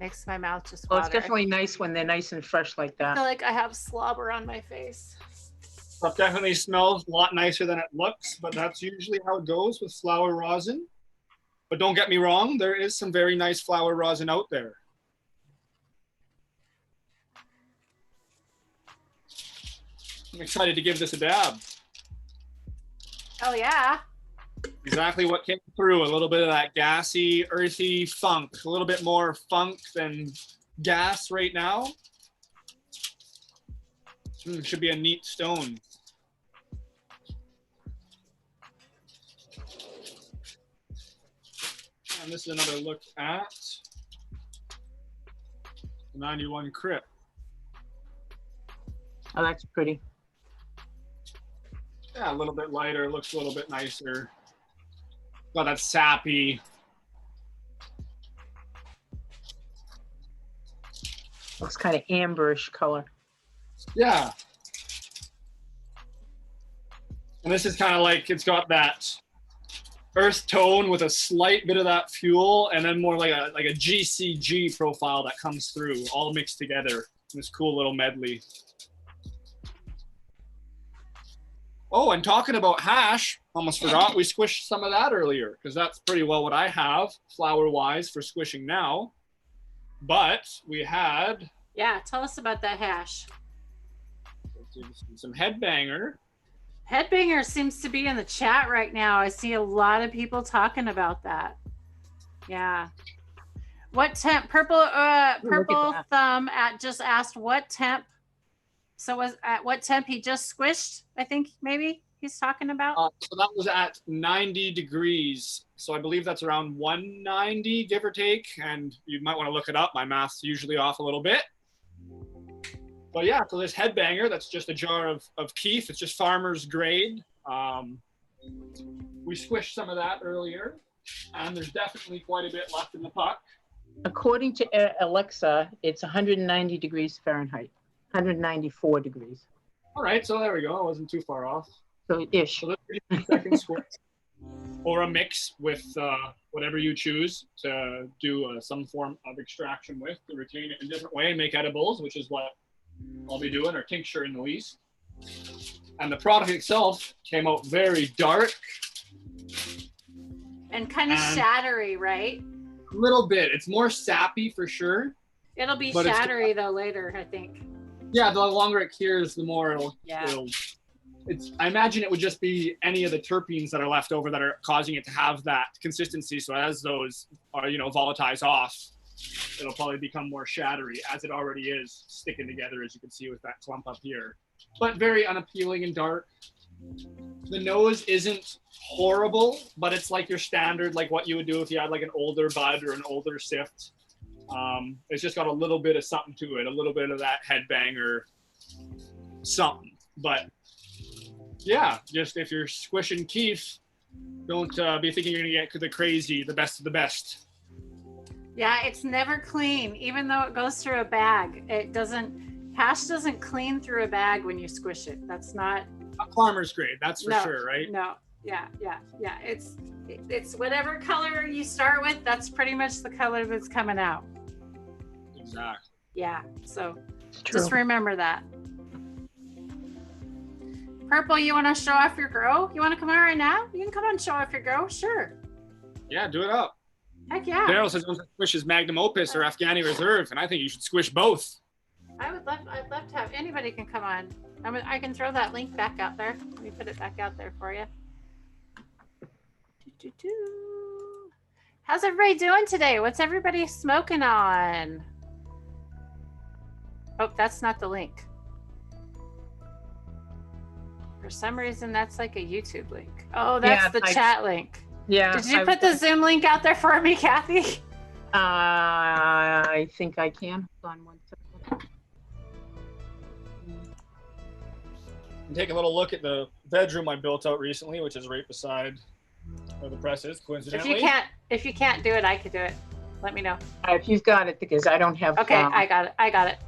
Makes my mouth just Well, water. it's definitely nice when they're nice and fresh like I that. feel like I have slobber on my face. Stuff definitely smells a lot nicer than it looks, but that's usually how it goes with flower rosin. But don't get me wrong, there is some very nice flower rosin out there. I'm excited to give this a dab. Oh yeah. Exactly what came through, a little bit of that gassy, earthy funk, a little bit more funk than gas right now. Should be a neat stone. And this is another look at the 91 Crip. Oh, that's pretty. Yeah, a little bit lighter, looks a little bit nicer. Got that sappy. Looks kind of amberish color. Yeah. And this is kind of like, it's got that earth tone with a slight bit of that fuel, and then more like a GCG profile that comes through, all mixed together in this cool little medley. Oh, and talking about hash, almost forgot we squished some of that earlier, because that's pretty well what I have flower-wise for squishing now. But we had... Yeah, tell us about that hash. Some headbanger. Headbanger seems to be in the chat right now. I see a lot of people talking about that. Yeah. What temp? Purple Thumb just asked what temp. So was at what temp he just squished? I think maybe he's talking about. So that was at 90 degrees. So I believe that's around 190, give or take. And you might want to look it up. My math's usually off a little bit. But yeah, so this headbanger, that's just a jar of keef. It's just farmer's grade. We squished some of that earlier, and there's definitely quite a bit left in the puck. According to Alexa, it's 190 degrees Fahrenheit, 194 degrees. All right, so there we go. I wasn't too far off. So ish. So 30 seconds squish, or a mix with whatever you choose to do some form of extraction with, to retain it in a different way and make edibles, which is what I'll be doing, or tincture in the least. And the product itself came out very dark. And kind of shattery, right? A little bit. It's more sappy for sure. It'll be shattery though later, I think. Yeah, the longer it cures, the more it'll I imagine it would just be any of the terpenes that are left over that are causing it to have that consistency. So as those are, volatilize off, it'll probably become more shattery, as it already is sticking together, as you can see with that clump up here. But very unappealing and dark. The nose isn't horrible, but it's like your standard, like what you would do if you had like an older bud or an older sift. It's just got a little bit of something to it, a little bit of that headbanger something. But yeah, just if you're squishing keef, don't be thinking you're gonna get the best of the best. Yeah, it's never clean, even though it goes through a bag. Hash doesn't clean through a bag when you squish it. That's not farmer's grade, that's for sure, right? No, yeah. It's whatever color you start with, that's pretty much the color that's coming out. Exactly. Yeah, so just remember that. Purple, you want to show off your grow? You want to come on right now? You can come on and show off your grow, sure. Yeah, do it up. Heck yeah. Daryl says don't squish his Magnum Opus or Afghani Reserve, and I think you should squish both. I'd love to have anybody can come on. I can throw that link back out there. Let me put it back out there for you. How's everybody doing today? What's everybody smoking on? Oh, that's not the link. For some reason, that's like a YouTube link. Oh, that's the chat link. Yeah. Did you put the Zoom link out there for me, Kathy? I think I can. Hold on one second. Take a little look at the bedroom I built out recently, which is right beside where the press is, coincidentally. If you can't do it, I could do it. Let me know. If you've got it, because I don't have. Okay, I got it.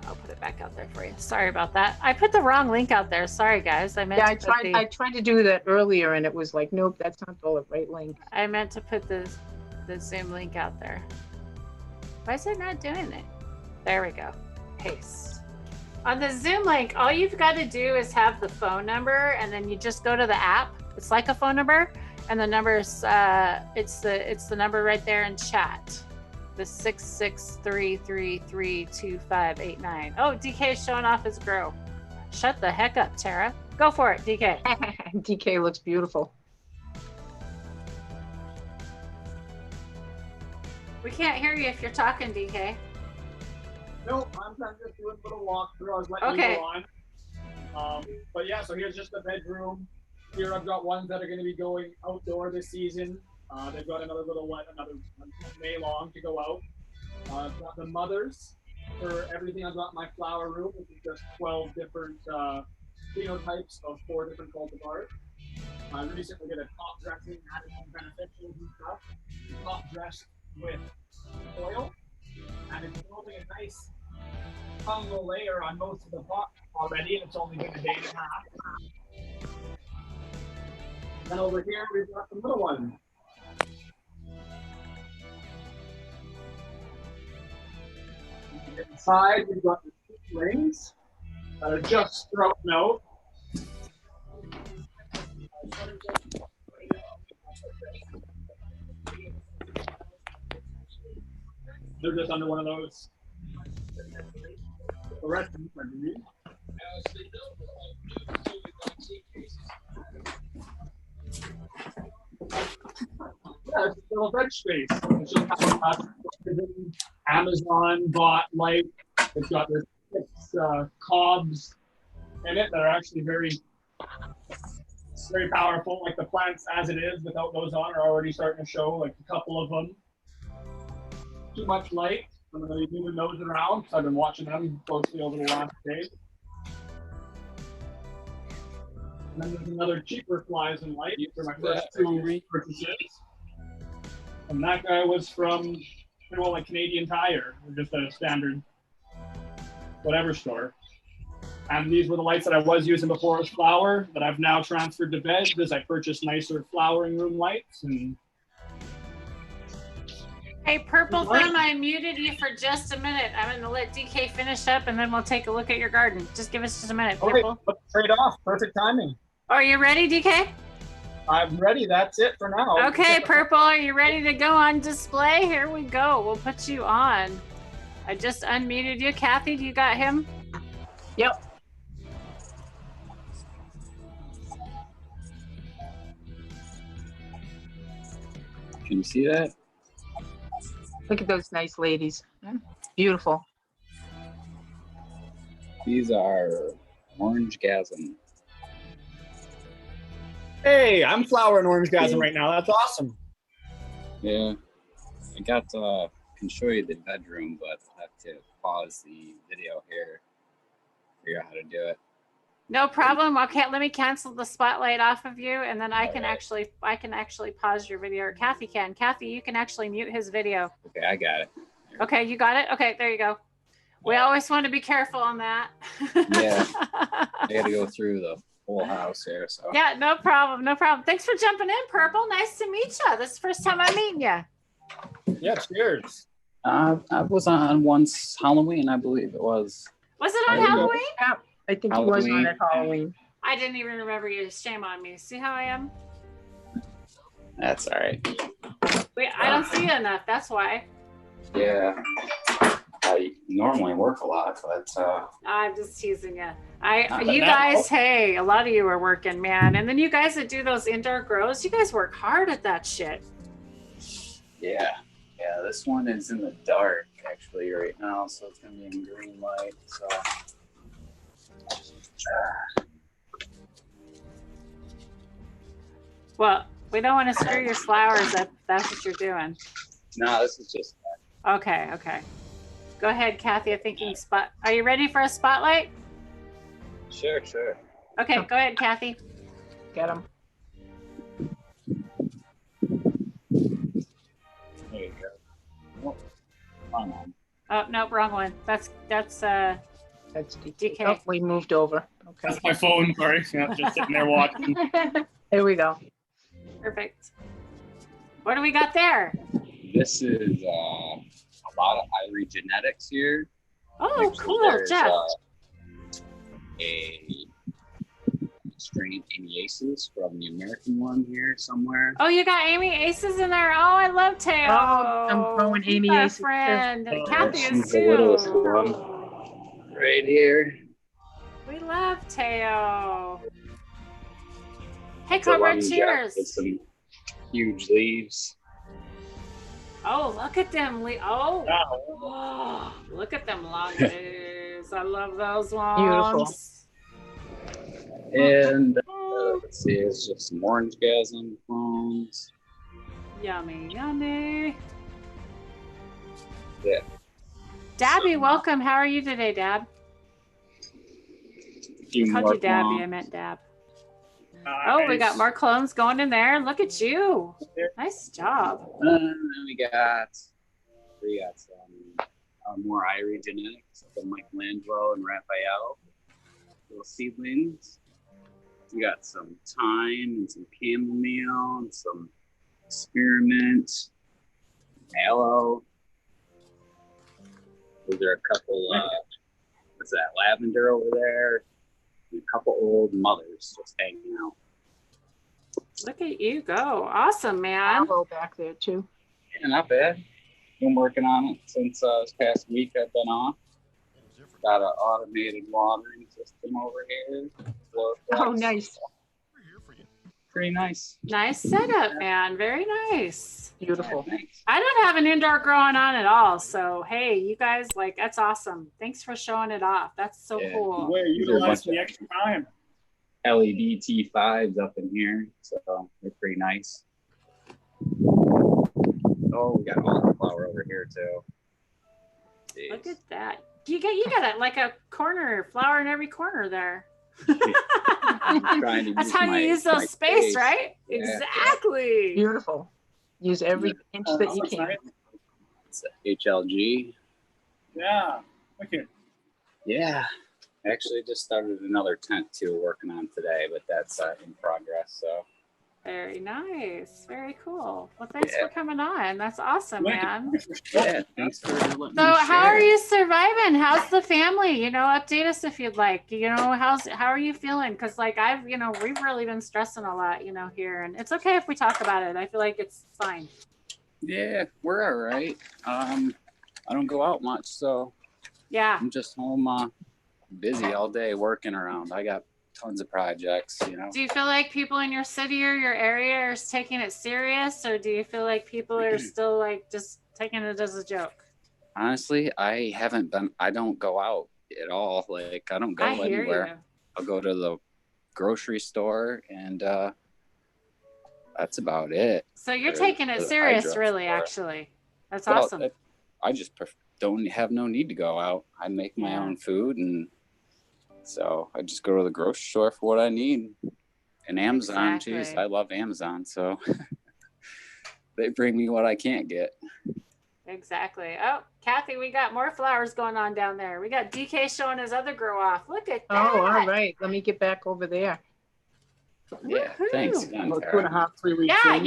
I'll put it back out there for you. Sorry about that. I put the wrong link out there. Sorry, guys. I tried to do that earlier, and it was like, nope, that's not the right link. I meant to put the the Zoom link out there. Why is it not doing it? There we go. Paste. On the Zoom link, all you've got to do is have the phone number, and then you just go to the app. It's like a phone number, and the number's it's the number right there in chat. The 663332589. Oh, DK is showing off his grow. Shut the heck up, Tara. Go for it, DK. DK looks beautiful. We can't hear you if you're talking, DK. Nope, I'm just doing a little walkthrough. I was letting you go on. But yeah, so here's just the bedroom. Here I've got ones that are going to be going outdoor this season. They've got another May long to go out. I've got the mothers for everything. I've got my flower room, which is just 12 different phenotypes of 4 different cultivars. I recently did a top dressing, added some beneficials and stuff. Top dressed with oil, and it's building a nice fungal layer on most of the pot already, and it's only been a day and a half. Then over here we've got the little one. Inside we've got the 2 rings that are just sprouting out. They're just under one of those. The rest of them are green. Yeah, it's a little veg space. It's just Amazon bought like it's got this 6 cobs in it that are actually very powerful. Like the plants as it is without those on are already starting to show like a couple of them. Too much light. I'm going to be moving those around because I've been watching them closely over the last day. And then there's another cheaper flies and light for my first 2 purchases. And that guy was from like Canadian Tire, or just a standard whatever store. And these were the lights that I was using before it was flower that I've now transferred to veg because I purchased nicer flowering room lights. And hey, Purple Thumb, I muted you for just a minute. I'm going to let DK finish up, and then we'll take a look at your garden. Just give us just a minute, Purple. Okay, let's trade off. Perfect timing. Are you ready, DK? I'm ready. That's it for now. Okay, Purple, are you ready to go on display? Here we go. We'll put you on. I just unmuted you. Kathy, do you got him? Yep. Can you see that? Look at those nice ladies. Beautiful. These are orange gasm. Hey, I'm flowering orange gasm right now. That's awesome. Yeah. I got can show you the bedroom, but I have to pause the video here, figure out how to do it. No problem. Okay, let me cancel the spotlight off of you, and then I can actually pause your video, or Kathy can. Kathy, you can actually mute his video. Okay, I got it. Okay, you got it? Okay, there you go. We always want to be careful on that. Yeah. I got to go through the whole house here, so. Yeah, no problem, no problem. Thanks for jumping in, Purple. Nice to meet you. This is the first time I'm meeting you. Yeah, cheers. I was on once Halloween, I believe it was. Was it on Halloween? Yeah, I think he was on at Halloween. I didn't even remember you. Shame on me. See how I am? That's all right. Wait, I don't see you enough. That's why. Yeah. I normally work a lot, but I'm just teasing you. You guys, hey, a lot of you are working, man. And then you guys that do those indoor grows, you guys work hard at that shit. yeah. Yeah, this one is in the dark actually right now, so it's gonna be in green light. So Well, we don't want to screw your flowers up if that's what you're doing. no, this is just Okay, okay. Go ahead, Kathy. I'm thinking spot. Are you ready for a spotlight? sure. Okay, go ahead, Kathy. Get him. There you go. Oh, wrong one. Oh, no, wrong one. That's That's DK. Oh, we moved over. Okay. That's my phone, sorry. Yeah, just sitting there watching. Here we go. Perfect. What do we got there? This is a lot of Irie genetics here. Oh, Actually, cool, there's, Jeff. A strain Amy Aces from the American one here somewhere. Oh, you got Amy Aces in there. Oh, I love Teo. Oh, I'm throwing He's Amy my Aces, too. friend. Yeah, Kathy She's is the littlest too. one right here. We love Teo. Hey, It's a Cobra, lumberjack cheers. with some huge leaves. Oh, look at them. Oh, Wow. look at them long leaves. I love those Beautiful. ones. And let's see, it's just some orange gas on the phones. Yummy, yummy. Yeah. Dabby, welcome. How are you today, Dab? A few I called more you Dabby. clones. I meant Dab. Oh, we got more clones going in there. Look at you. Nice job. We got some more Irie genetics from Michelangelo and Raphael. Little seedlings. We got some thyme and some chamomile and some spearmint, aloe. Those are a couple, what's that, lavender over there. And a couple old mothers just hanging out. Look at you go. Awesome, man. Aloe back there too. Yeah, not bad. Been working on it since this past week I've been off. Got an automated watering system over here. Oh, nice. Pretty nice. Nice setup, man. Very nice. Beautiful. Yeah, thanks. I don't have an indoor growing on at all. So, hey, you guys, like, that's awesome. Thanks for showing it off. That's so Yeah. cool. Way utilizing the extra time. LED T5s up in here, so they're pretty nice. Oh, we got wildflower over here too. Jeez. Look at that. You got like a corner flower in every corner there. I'm trying to That's use how you my- use my those space, space. right? Yeah. Exactly. Beautiful. Use every inch that you can. It's a HLG. Yeah. Okay. Yeah. Actually just started another tent too, working on today, but that's in progress. So Very nice. Very cool. Well, thanks Yeah. for coming on. That's awesome, man. yeah, thanks for letting me So how are share. you surviving? How's the family? Update us if you'd like. How are you feeling? Because like we've really been stressing a lot, here, and it's okay if we talk about it. I feel like it's fine. Yeah, we're all right. I don't go out much, so Yeah. I'm just home busy all day working around. I got tons of projects, Do you feel like people in your city or your area are taking it serious, or do you feel like people are still like just taking it as a joke? Honestly, I don't go out at all. Like I don't go I hear anywhere. you. I'll go to the grocery store and that's about it. So you're Or taking it the serious, hydro really, store. actually. That's Well, awesome. I just don't have no need to go out. I make my Yeah. own food, and so I just go to the grocery store for what I need. And Amazon, Exactly. geez, I love Amazon, so they bring me what I can't get. Exactly. Oh, Kathy, we got more flowers going on down there. We got DK showing his other grow off. Look at that. Oh, all right. Let me get back over there. Yeah, Woohoo. thanks again, About Tara. 2.5, 3 weeks. Yeah, in.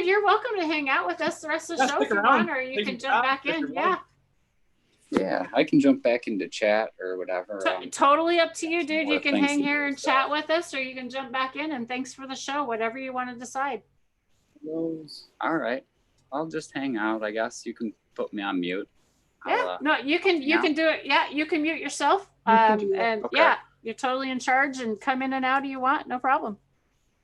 you're welcome to hang out with us the rest of the Yeah, show if stick you around. want, or you Stick can jump back around if in. you Yeah. want. Yeah, I can jump back into chat or whatever. Totally up to you, dude. more You can things hang to here do, and so. chat with us, or you can jump back in and thanks for the show, whatever you want to decide. All right, I'll just hang out. I guess you can put me on mute. Yeah, no, you can do it. Yeah, you can mute yourself. can do that. And Okay. yeah, you're totally in charge and come in and out if you want, no problem.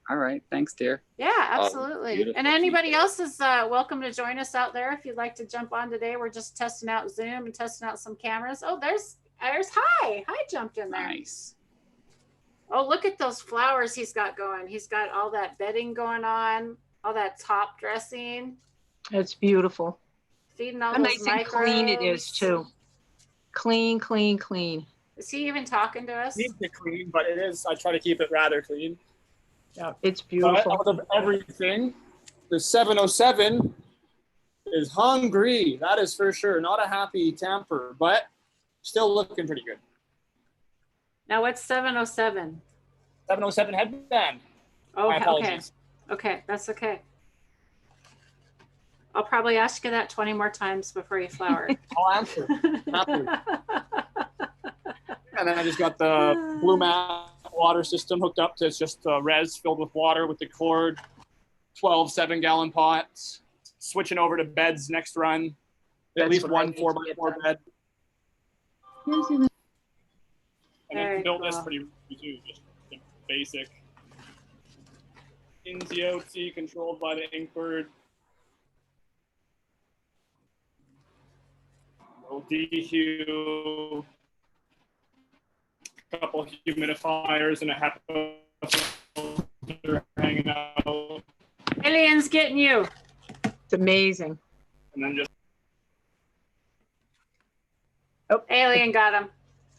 All right, thanks, dear. Yeah, absolutely. beautiful And anybody people. else is welcome to join us out there if you'd like to jump on today. We're just testing out Zoom and testing out some cameras. Oh, there's Hi jumped in there. Nice. Oh, look at those flowers he's got going. He's got all that bedding going on, all that top dressing, It's beautiful. feeding all How those nice and clean it is microbes. too. Clean, clean, clean. Is he even talking to us? Needs to clean, but it is. I try to keep it rather clean. Yeah, it's But beautiful. out of everything, the 707 is hungry. That is for sure. Not a happy camper, but still looking pretty good. Now what's 707? 707 headband. Oh, My okay. apologies. Okay, that's okay. I'll probably ask you that 20 more times before you flower. I'll answer. Happily. And then I just got the Blue Mat water system hooked up to, it's just res filled with water with the cord, 12 7-gallon pots, switching over to beds next run, at least one 4x4 bed. And then built this pretty easy, just basic. Ins outsy, controlled by the Inkbird. Little DQ. Couple humidifiers and a HEPA filter hanging out. Alien's getting you. It's amazing. And then just Alien got him.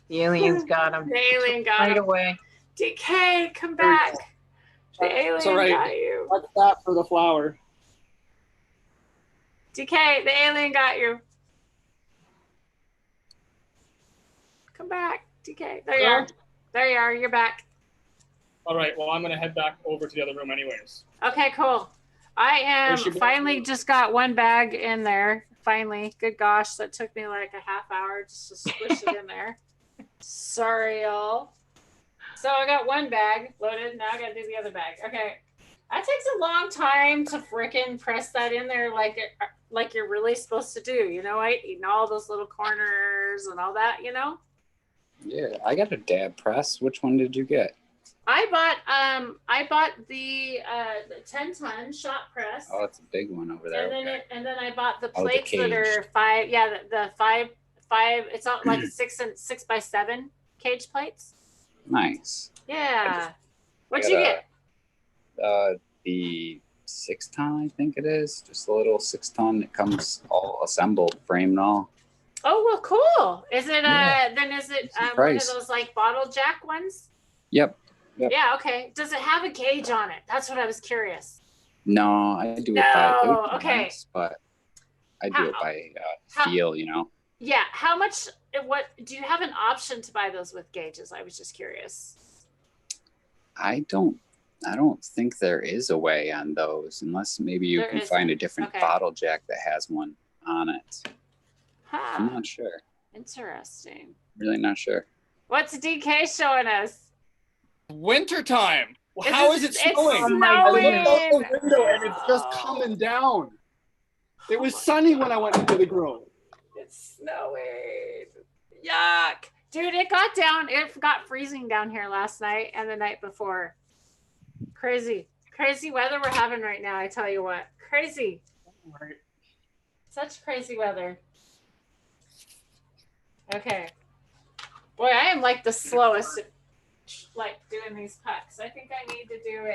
The aliens got him. The alien got right him. away. DK, come back. The alien got you. What's that for the flower? DK, the alien got you. Come back, DK. There you are. There you are. You're back. All right. Well, I'm going to head back over to the other room anyways. Okay, cool. I am finally just got one bag in there. Finally. Good gosh, that took me like a half hour just to squish it in there. Sorry, y'all. So I got one bag loaded. Now I got to do the other bag. Okay. That takes a long time to frickin' press that in there like you're really supposed to do. You know, right? Eating all those little corners and all that, you know? Yeah, I got a dab press. Which one did you get? I bought the 10-ton shot press. Oh, it's a big one over there. And then I bought the Oh, the plates that are caged. 5. Yeah, the 5. It's not like 6x7 cage plates. Nice. Yeah. What'd you get? The 6-ton, I think it is. Just a little 6-ton. It comes all assembled, frame and all. Oh well, cool. Is it then is it one of those like bottle jack ones? Yep. Yeah. Okay. Does it have a gauge on it? That's what I was curious. No, I do it by okay. Nice, but I do it by feel, you know. Yeah. How much? What do you have an option to buy those with gauges? I was just curious. I don't think there is a way on those, unless maybe you can find a different bottle jack that has one on it. Huh. I'm not sure. Interesting. Really not sure. What's DK showing us? Wintertime. Well, how is it snowing? It's snowing. I looked out the window and it's just coming down. It was sunny when I went into the grove. It's snowing. Yuck. Dude, it got freezing down here last night and the night before. Crazy weather we're having right now, I tell you what. Crazy. Right. Such crazy weather. Okay. Boy, I am like the slowest at, like doing these pucks. I think I need to do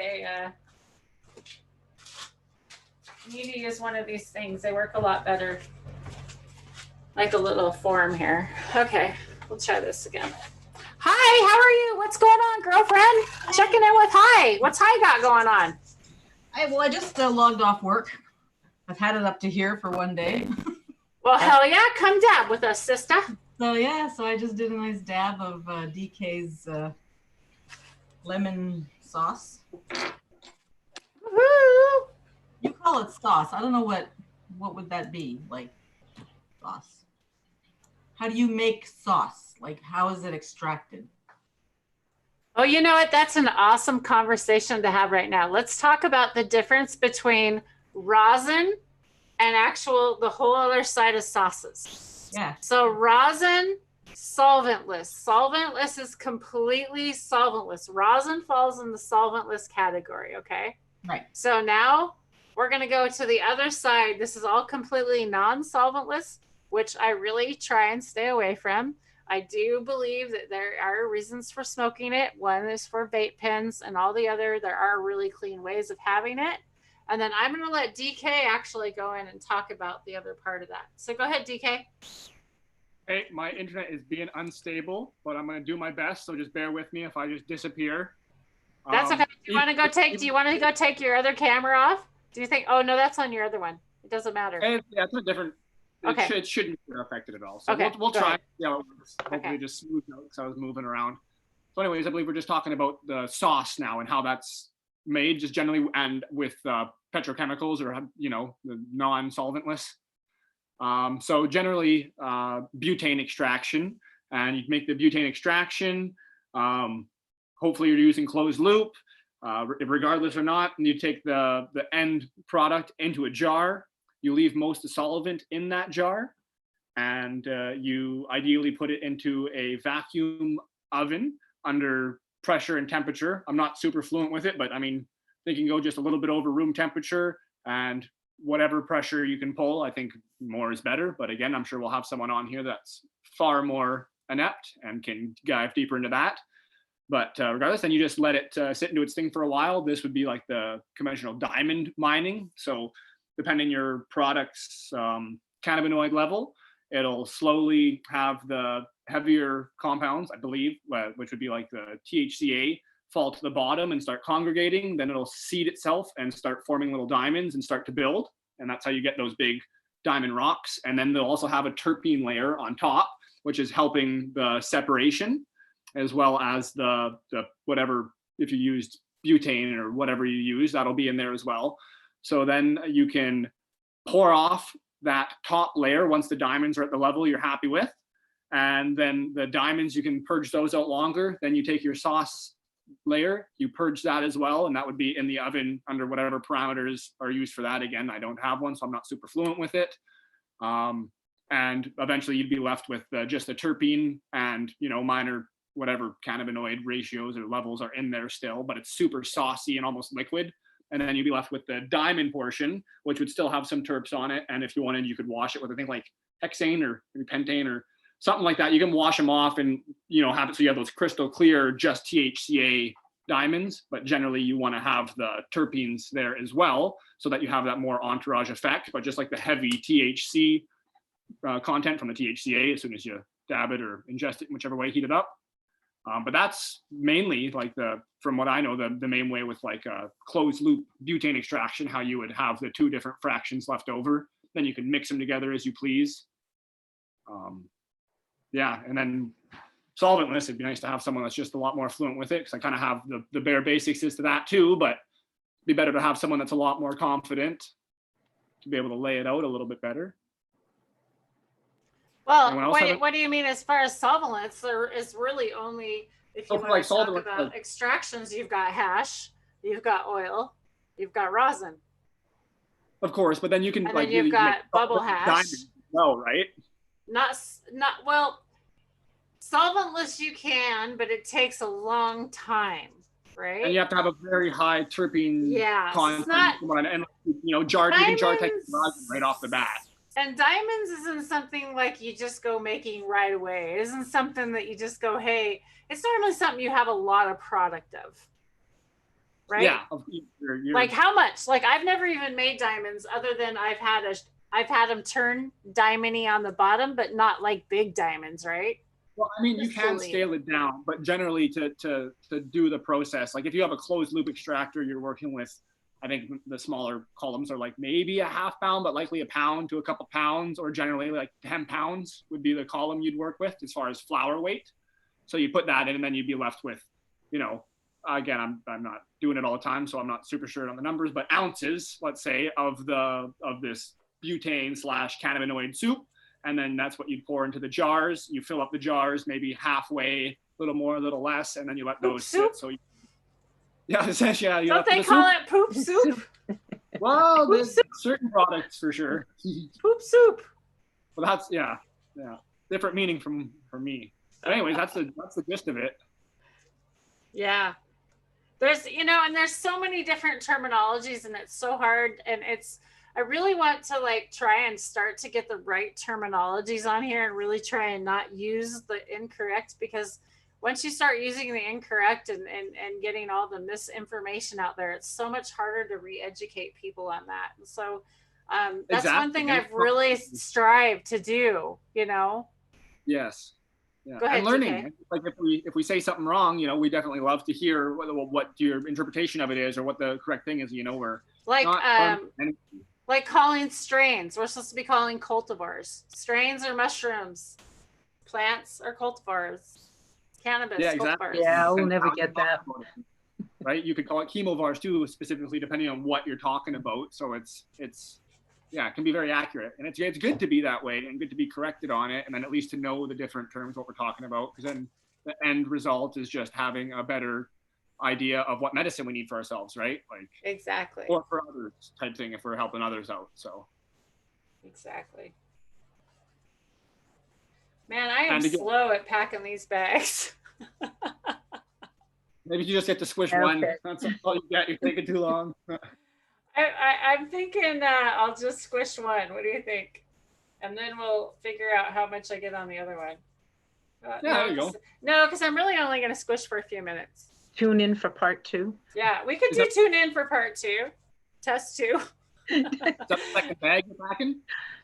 need to use one of these things. They work a lot better. Like a little form here. Okay, we'll try this again. Hi, how are you? What's going on, girlfriend? Checking in with Hi. What's Hi got going on? I just logged off work. I've had it up to here for one day. Well, hell yeah, come dab with us, sister. So I just did a nice dab of DK's lemon sauce. Woo-hoo. You call it sauce. I don't know what would that be, like sauce. How do you make sauce? Like, how is it extracted? Oh, you know what? That's an awesome conversation to have right now. Let's talk about the difference between rosin and the whole other side of sauces. Yeah. So rosin, solventless. Solventless is completely solventless. Rosin falls in the solventless category, okay? Right. So now we're going to go to the other side. This is all completely non-solventless, which I really try and stay away from. I do believe that there are reasons for smoking it. One is for vape pens and all the other. There are really clean ways of having it. And then I'm going to let DK actually go in and talk about the other part of that. So go ahead, DK. Hey, my internet is being unstable, but I'm going to do my best. So just bear with me if I just disappear. That's okay. Do you want to go take your other camera off? Do you think? Oh no, that's on your other one. It doesn't matter. Yeah, it's a different. Okay. It shouldn't be affected at all. So okay, we'll try. ahead. Yeah, hopefully just smooth out because I was moving around. So anyways, I believe we're just talking about the sauce now and how that's made just generally, and with petrochemicals or the non-solventless. So generally butane extraction, and you make the butane extraction. Hopefully you're using closed loop, regardless or not. And you take the end product into a jar. You leave most of the solvent in that jar, and you ideally put it into a vacuum oven under pressure and temperature. I'm not super fluent with it, but I mean, they can go just a little bit over room temperature, and whatever pressure you can pull. I think more is better, but again, I'm sure we'll have someone on here that's far more inept and can dive deeper into that. But regardless, then you just let it sit into its thing for a while. This would be like the conventional diamond mining. So depending your product's cannabinoid level, it'll slowly have the heavier compounds, I believe, which would be like the THCA, fall to the bottom and start congregating. Then it'll seed itself and start forming little diamonds and start to build. And that's how you get those big diamond rocks. And then they'll also have a terpene layer on top, which is helping the separation, as well as the whatever, if you used butane or whatever you use, that'll be in there as well. So then you can pour off that top layer once the diamonds are at the level you're happy with. And then the diamonds, you can purge those out longer. Then you take your sauce layer, you purge that as well, and that would be in the oven under whatever parameters are used for that. Again, I don't have one, so I'm not super fluent with it. And eventually you'd be left with just the terpene and minor whatever cannabinoid ratios or levels are in there still, but it's super saucy and almost liquid. And then you'd be left with the diamond portion, which would still have some terps on it. And if you wanted, you could wash it with, I think, like hexane or pentane or something like that. You can wash them off and have it so you have those crystal clear, just THCA diamonds. But generally, you want to have the terpenes there as well, so that you have that more entourage effect. But just like the heavy THC content from the THCA, as soon as you dab it or ingest it, whichever way, heat it up. But that's mainly like from what I know, the main way with like a closed loop butane extraction, how you would have the two different fractions left over. Then you can mix them together as you please. Yeah, and then solventless, it'd be nice to have someone that's just a lot more fluent with it, because I kind of have the bare basics as to that too, but it'd be better to have someone that's a lot more confident to be able to lay it out a little bit better. Well, wait, what do you mean as far as solvents? There is really only, if you want to talk about extractions, you've got hash, you've got oil, you've got rosin. Of course, but then you can and then you've got bubble hash. No, right? Not well, solventless you can, but it takes a long time, right? And you have to have a very high terpene content. And you can jar type rosin right off the bat. And diamonds isn't something like you just go making right away. It isn't something that you just go, hey, it's normally something you have a lot of product of. Right? Yeah. Like how much? Like I've never even made diamonds other than I've had them turn diamondy on the bottom, but not like big diamonds, right? Well, I mean, you can scale it down, but generally to do the process, like if you have a closed loop extractor, you're working with, I think the smaller columns are like maybe a half pound, but likely a pound to a couple pounds, or generally like 10 pounds would be the column you'd work with as far as flour weight. So you put that in, and then you'd be left with, again, I'm not doing it all the time, so I'm not super sure on the numbers, but ounces, let's say, of this butane / cannabinoid soup. And then that's what you'd pour into the jars. You fill up the jars maybe halfway, a little more, a little less, and then you let those sit. So essentially, Don't they call it poop soup? Well, there's certain products for sure. Poop soup. Well, that's different meaning for me. But anyways, that's the gist of it. Yeah. There's and there's so many different terminologies, and it's so hard, and I really want to like try and start to get the right terminologies on here and really try and not use the incorrect, because once you start using the incorrect and getting all the misinformation out there, it's so much harder to re-educate people on that. And so that's one thing I've really strived to do, Yes. Yeah. Go ahead, and learning. TK. Like if we say something wrong, we definitely love to hear what your interpretation of it is, or what the correct thing is. We're like calling strains. We're supposed to be calling cultivars. Strains are mushrooms. Plants are cultivars. Cannabis. Yeah, exactly. Cultivars. Yeah, we'll never get that. right? You could call it chemovars too, specifically depending on what you're talking about. So it's yeah, it can be very accurate, and it's good to be that way and good to be corrected on it, and then at least to know the different terms what we're talking about, because then the end result is just having a better idea of what medicine we need for ourselves, right? Like Exactly. or for others type thing if we're helping others out. So exactly. Man, I am slow at packing these bags. Maybe you just get to squish one. That's all you get. You're taking too long. I'm thinking I'll just squish one. What do you think? And then we'll figure out how much I get on the other one. Yeah, there you go. No, because I'm really only going to squish for a few minutes. Tune in for part 2. Yeah, we could tune in for part 2. Test 2. Is that the second bag you're packing?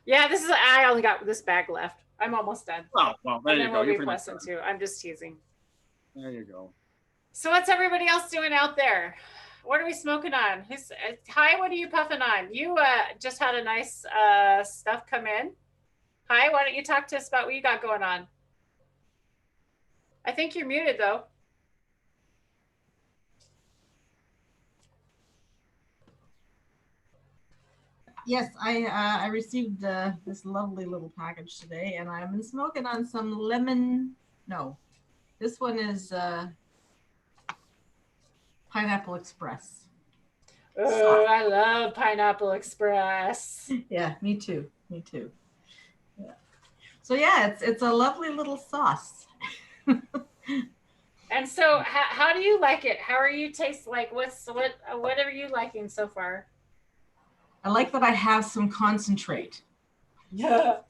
Yeah, I only got this bag left. I'm almost done. Oh, well, there you go. We'll be plus too. I'm just teasing. There you go. So what's everybody else doing out there? What are we smoking on? Hi, what are you puffing on? You just had a nice stuff come in. Hi, why don't you talk to us about what you got going on? I think you're muted though. Yes, I received this lovely little package today, and I've been smoking on some lemon. No, this one is Pineapple Express. Oh, I love Pineapple Express. Yeah, me too. Me too. Yeah. So yeah, it's a lovely little sauce. And so, how do you like it? How are you taste? Like, what are you liking so far? I like that I have some concentrate. Yeah.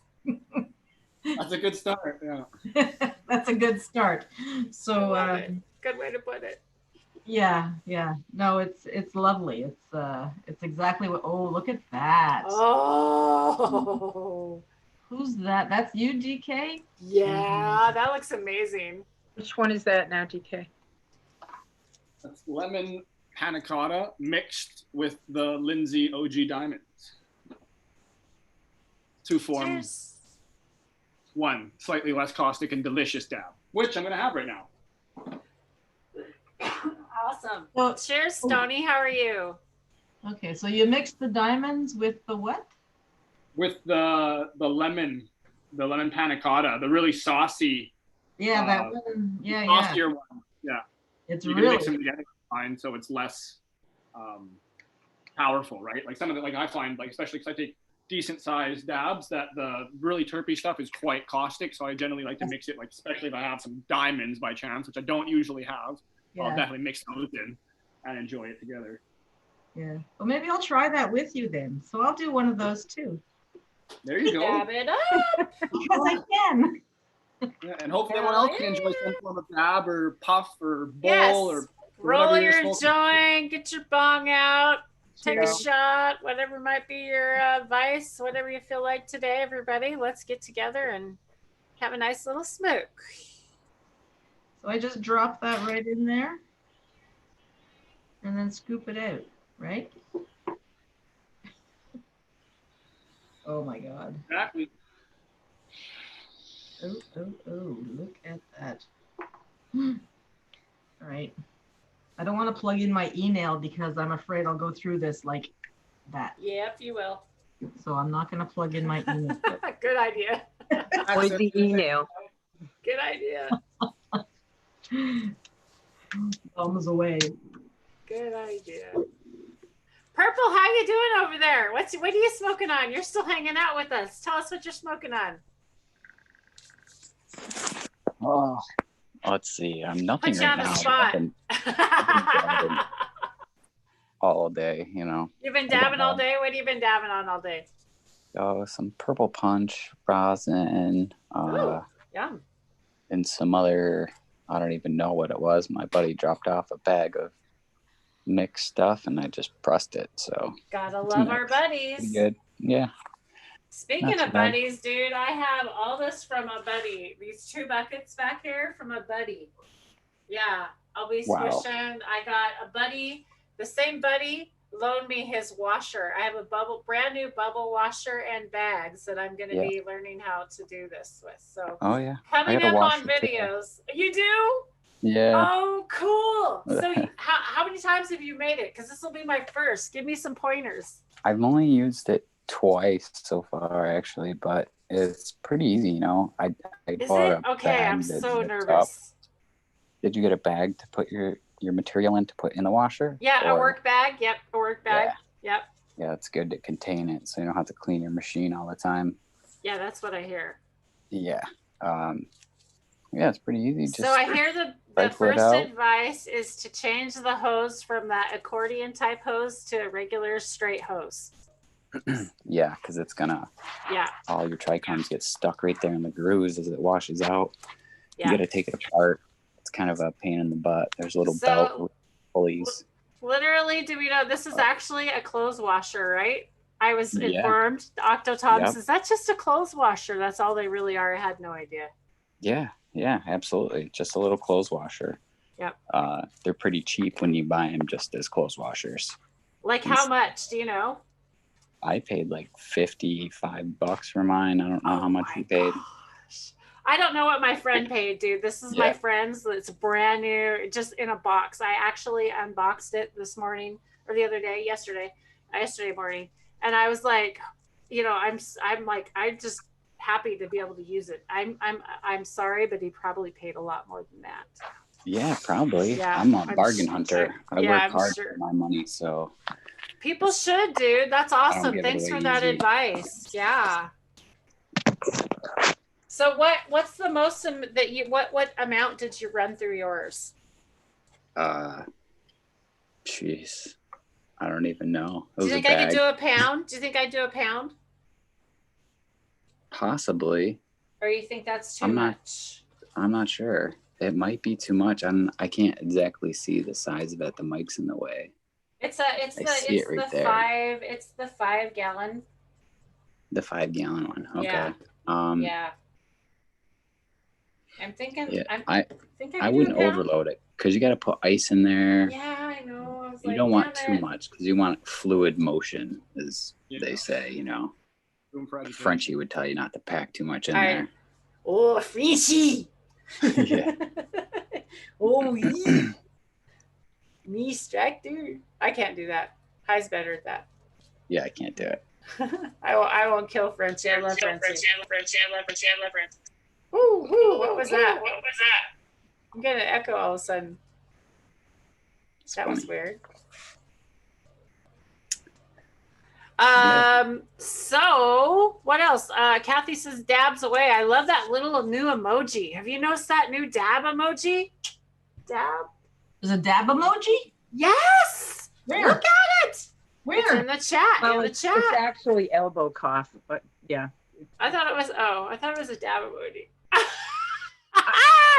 That's a good start. Yeah. That's a good start. So good way to put it. Yeah. No, it's lovely. It's exactly what. Oh, look at that. Oh. Who's that? That's you, DK? Yeah, that looks amazing. Which one is that now, DK? That's lemon panna cotta mixed with the Lindsay OG diamonds. 2 forms. Cheers. 1 slightly less caustic and delicious dab, which I'm going to have right now. Awesome. Well, cheers, Stoney. How are you? Okay, so you mixed the diamonds with the what? With the lemon panna cotta, the really saucy. Yeah, that one. Yeah, saucier one. Yeah. It's you really. can mix them together fine, so it's less powerful, right? Like some of it, like I find, like especially because I take decent sized dabs, that the really terpy stuff is quite caustic. So I generally like to mix it, like especially if I have some diamonds by chance, which I don't usually have. Yeah. I'll definitely mix those in and enjoy it together. Yeah. Well, maybe I'll try that with you then. So I'll do one of those too. There you go. Dab it up. Because I can. Yeah, and hopefully everyone else can enjoy some form of dab or puff or bowl or roll your joint, get your bong out, take a shot, whatever might be your vice, whatever you feel like today, everybody. Let's get together and have a nice little smoke. So I just drop that right in there and then scoop it out, right? Oh my God. Exactly. Oh, look at that. All right. I don't want to plug in my email because I'm afraid I'll go through this like that. Yep, you will. So I'm not going to plug in my email. Good idea. Avoid the email. Good idea. Thumbs away. Good idea. Purple, how you doing over there? What are you smoking on? You're still hanging out with us. Tell us what you're smoking on. Oh, let's see. I'm nothing Put you right on the now. spot. I've been all day, you know. You've been dabbing all day? What have you been dabbing on all day? Oh, some purple punch, rosin, yum. And some other, I don't even know what it was. My buddy dropped off a bag of mixed stuff and I just pressed it. So gotta love our buddies. Pretty good. Yeah. Speaking of buddies, dude, I have all this from a buddy. These 2 buckets back here from a buddy. Yeah, I'll be squishing. I got a buddy, the same buddy loaned me his washer. I have a brand new bubble washer and bags that I'm going to be learning how to do this with. So coming up on videos. Too. You do? Yeah. Oh, cool. So how how many times have you made it? Because this will be my first. Give me some pointers. I've only used it twice so far, actually, but it's pretty easy, you know. I Is bought it? a Okay, bag I'm that so zips nervous. up. Did you get a bag to put your material in to put in the washer? Yeah, a work bag. Yep, a work bag. Yep. Yeah, it's good to contain it so you don't have to clean your machine all the time. Yeah, that's what I hear. Yeah. Yeah, it's pretty easy. So I hear the first advice is to change the hose from that accordion type hose to a regular straight hose. Yeah, because it's gonna. Yeah. All your trichomes get stuck right there in the grooves as it washes out. Yeah. You got to take it apart. It's kind of a pain in the butt. There's little belt pulleys. Literally, do we know this is actually a clothes washer, right? I was informed. Octotom says that's just a clothes washer. That's all they really are. I had no idea. Yeah, absolutely. Just a little clothes washer. Yep. They're pretty cheap when you buy them just as clothes washers. Like how much? Do you know? I paid like $55 for mine. I don't know how much you paid. Gosh. I don't know what my friend paid, dude. This is my friend's. It's brand new, just in a box. I actually unboxed it this morning or the other day, yesterday morning, and I was like, you know, I'm just happy to be able to use it. I'm sorry, but he probably paid a lot more than that. Yeah, probably. Yeah, I'm a bargain hunter. I work hard for my money, so. People should, dude. That's awesome. Thanks for that advice. Yeah. So what's the most that you what amount did you run through yours? Jeez, I don't even know. Do you think I could do a pound? Do you think I'd do a pound? Possibly. Or you think that's too much? I'm not sure. It might be too much. I can't exactly see the size of it. The mic's in the way. It's the 5 gallon. The 5 gallon one. Okay. Yeah. Yeah. I'm thinking. Yeah. I wouldn't overload it because you got to put ice in there. Yeah, I know. You don't want too much because you want fluid motion, as they say. You know. Frenchie would tell you not to pack too much in there. Oh, Frenchie. Yeah. Oh, yeah. Me distracted. I can't do that. Hi's better at that. Yeah, I can't do it. I won't kill Frenchie. I love Frenchie. Woo, woo, what was that? I'm getting an echo all of a sudden. That was weird. So what else? Kathy says dabs away. I love that little new emoji. Have you noticed that new dab emoji? Dab? There's a dab emoji? Yes. Where? Look at it. Where? It's in the chat. Well, in the chat. It's actually elbow cough, but yeah. I thought it was a dab emoji.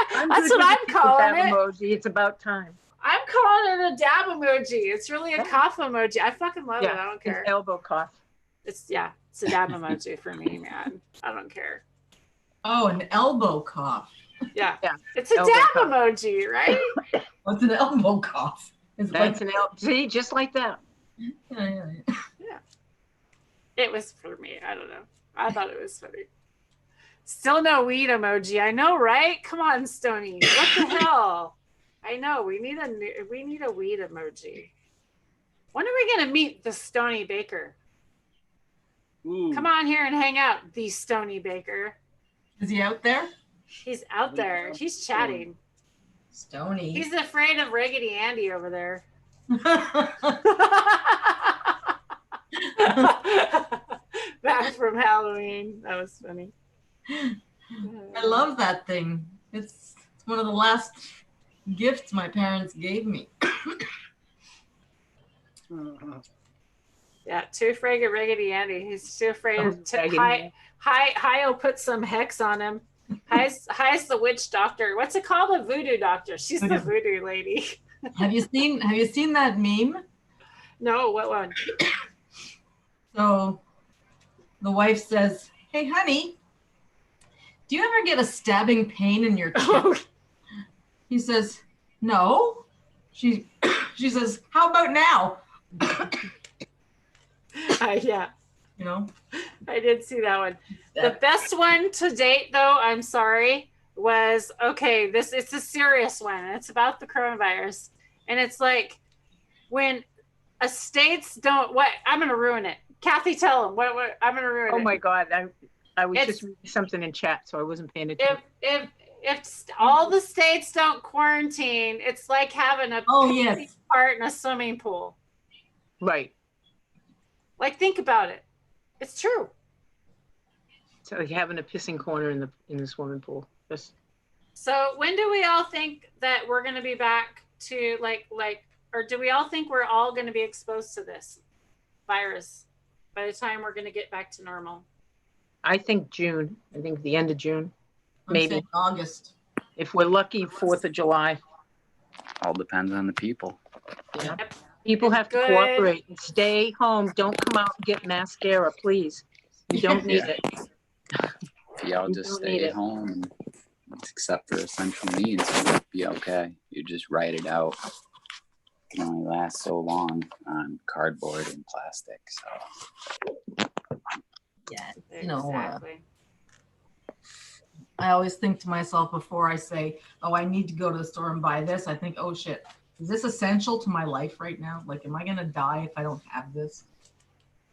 I'm That's what I'm calling it. Emoji. It's about time. I'm calling it a dab emoji. It's really a cough emoji. I fucking love it. I don't care. It's elbow cough. It's a dab emoji for me, man. I don't care. Oh, an elbow cough. Yeah. Yeah. It's a dab emoji, right? What's an elbow cough? That's an elbow. See, just like that. Yeah. It was for me. I don't know. I thought it was funny. Still no weed emoji. I know, right? Come on, Stony. What the hell? I know. We need a weed emoji. When are we gonna meet the Stony Baker? Ooh. Come on here and hang out, the Stony Baker. Is he out there? He's out there. He's chatting. Stony. He's afraid of Raggedy Andy over there. Back from Halloween. That was funny. I love that thing. It's one of the last gifts my parents gave me. Yeah, too afraid of Raggedy Andy. He's too afraid to Hi will put some hex on him. Hi's the witch doctor. What's it called? A voodoo doctor. She's the voodoo lady. Have you seen that meme? No, what one? So the wife says, "Hey honey, do you ever get a stabbing pain in your chest?" He says, "No." She says, "How about now?" Yeah. You know? I did see that one. The best one to date, though, I'm sorry, was it's a serious one. It's about the coronavirus. And it's like when estates don't, what, I'm going to ruin it. Kathy, tell them what I'm going to ruin it. Oh my God. I was just reading something in chat, so I wasn't paying attention. If all the states don't quarantine, it's like having a part in a swimming pool. Right. Like, think about it. It's true. So like having a pissing corner in the swimming pool. Just... So when do we all think that we're going to be back to or do we all think we're all going to be exposed to this virus by the time we're going to get back to normal? I think June. I think the end of June. Maybe August. If we're lucky, 4th of July. All depends on the people. Yeah. Yep. People have to cooperate and stay home. Don't come out and get mascara, please. You don't need it. If y'all just stay home and except for essential needs, you'll be okay. You just write it out. It can only last so long on cardboard and plastic. So yeah, exactly. I always think to myself before I say, oh, I need to go to the store and buy this. I think, oh shit, is this essential to my life right now? Like, am I going to die if I don't have this?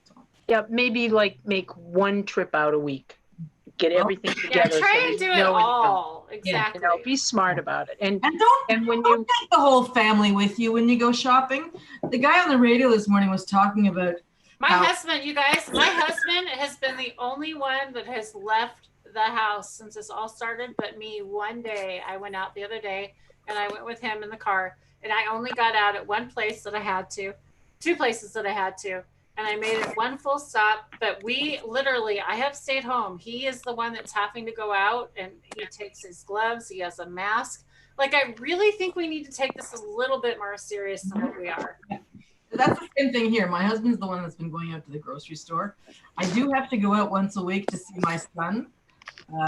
So. Yeah, maybe like make one trip out a week. Get everything together. Yeah, try and do it all. Exactly. Be smart about it. And don't take the whole family with you when you go shopping. The guy on the radio this morning was talking about my husband, you guys, my husband has been the only one that has left the house since this all started, but me. One day I went out the other day and I went with him in the car, and I only got out at one place that I had to, 2 places that I had to, and I made it one full stop. But I have stayed home. He is the one that's having to go out, and he takes his gloves, he has a mask. Like, I really think we need to take this a little bit more serious than what we are. That's the same thing here. My husband's the one that's been going out to the grocery store. I do have to go out once a week to see my son.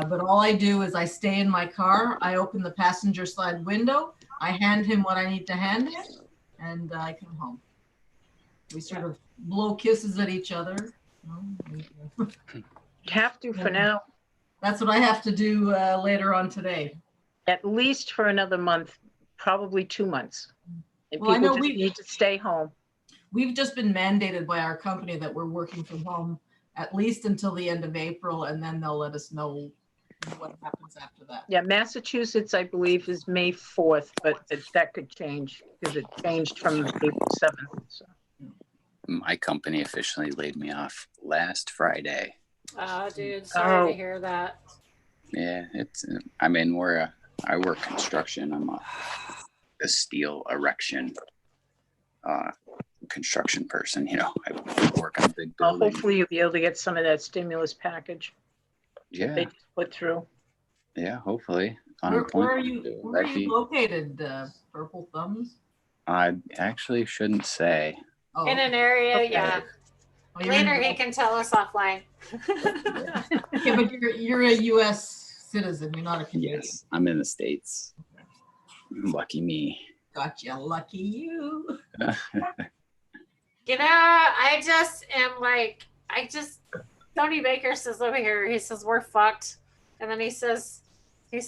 But all I do is I stay in my car. I open the passenger side window. I hand him what I need to hand him, and I come home. We sort of blow kisses at each other. Have to for now. That's what I have to do later on today. At least for another month, probably 2 months. And people need to stay home. We've just been mandated by our company that we're working from home at least until the end of April, and then they'll let us know what happens after that. Yeah, Massachusetts, I believe, is May 4th, but that could change because it changed from April 7th. So. My company officially laid me off last Friday. Oh, dude, sorry to hear that. Yeah, I work construction. I'm a steel erection construction person. I work on big buildings. Hopefully you'll be able to get some of that stimulus package. Yeah. They just put through. Yeah, hopefully. Where are you located, Purple Thumbs? I actually shouldn't say. Oh. In an area, yeah. Oh, later he can tell us offline. Yeah, but you're a U.S. citizen. You're not a Canadian. Yes, I'm in the States. Lucky me. Gotcha, lucky you. I just am like, Tony Baker says over here, he says, we're fucked. And then he says, they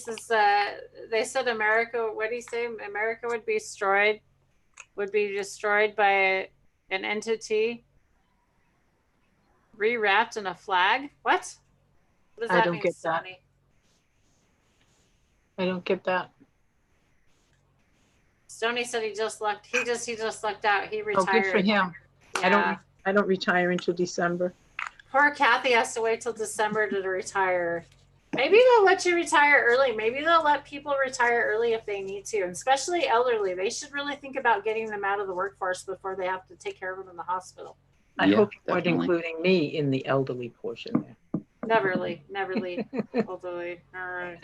said America, what did he say? America would be destroyed by an entity rewrapped in a flag. What does that mean, Tony? I don't get that. Stoney said he just lucked out. He retired. Oh, good for him. Yeah. I don't retire until December. Poor Kathy has to wait till December to retire. Maybe they'll let you retire early. Maybe they'll let people retire early if they need to, and especially elderly. They should really think about getting them out of the workforce before they have to take care of them in the hospital. I hope you weren't including me in the elderly portion there. Never leave elderly. All right.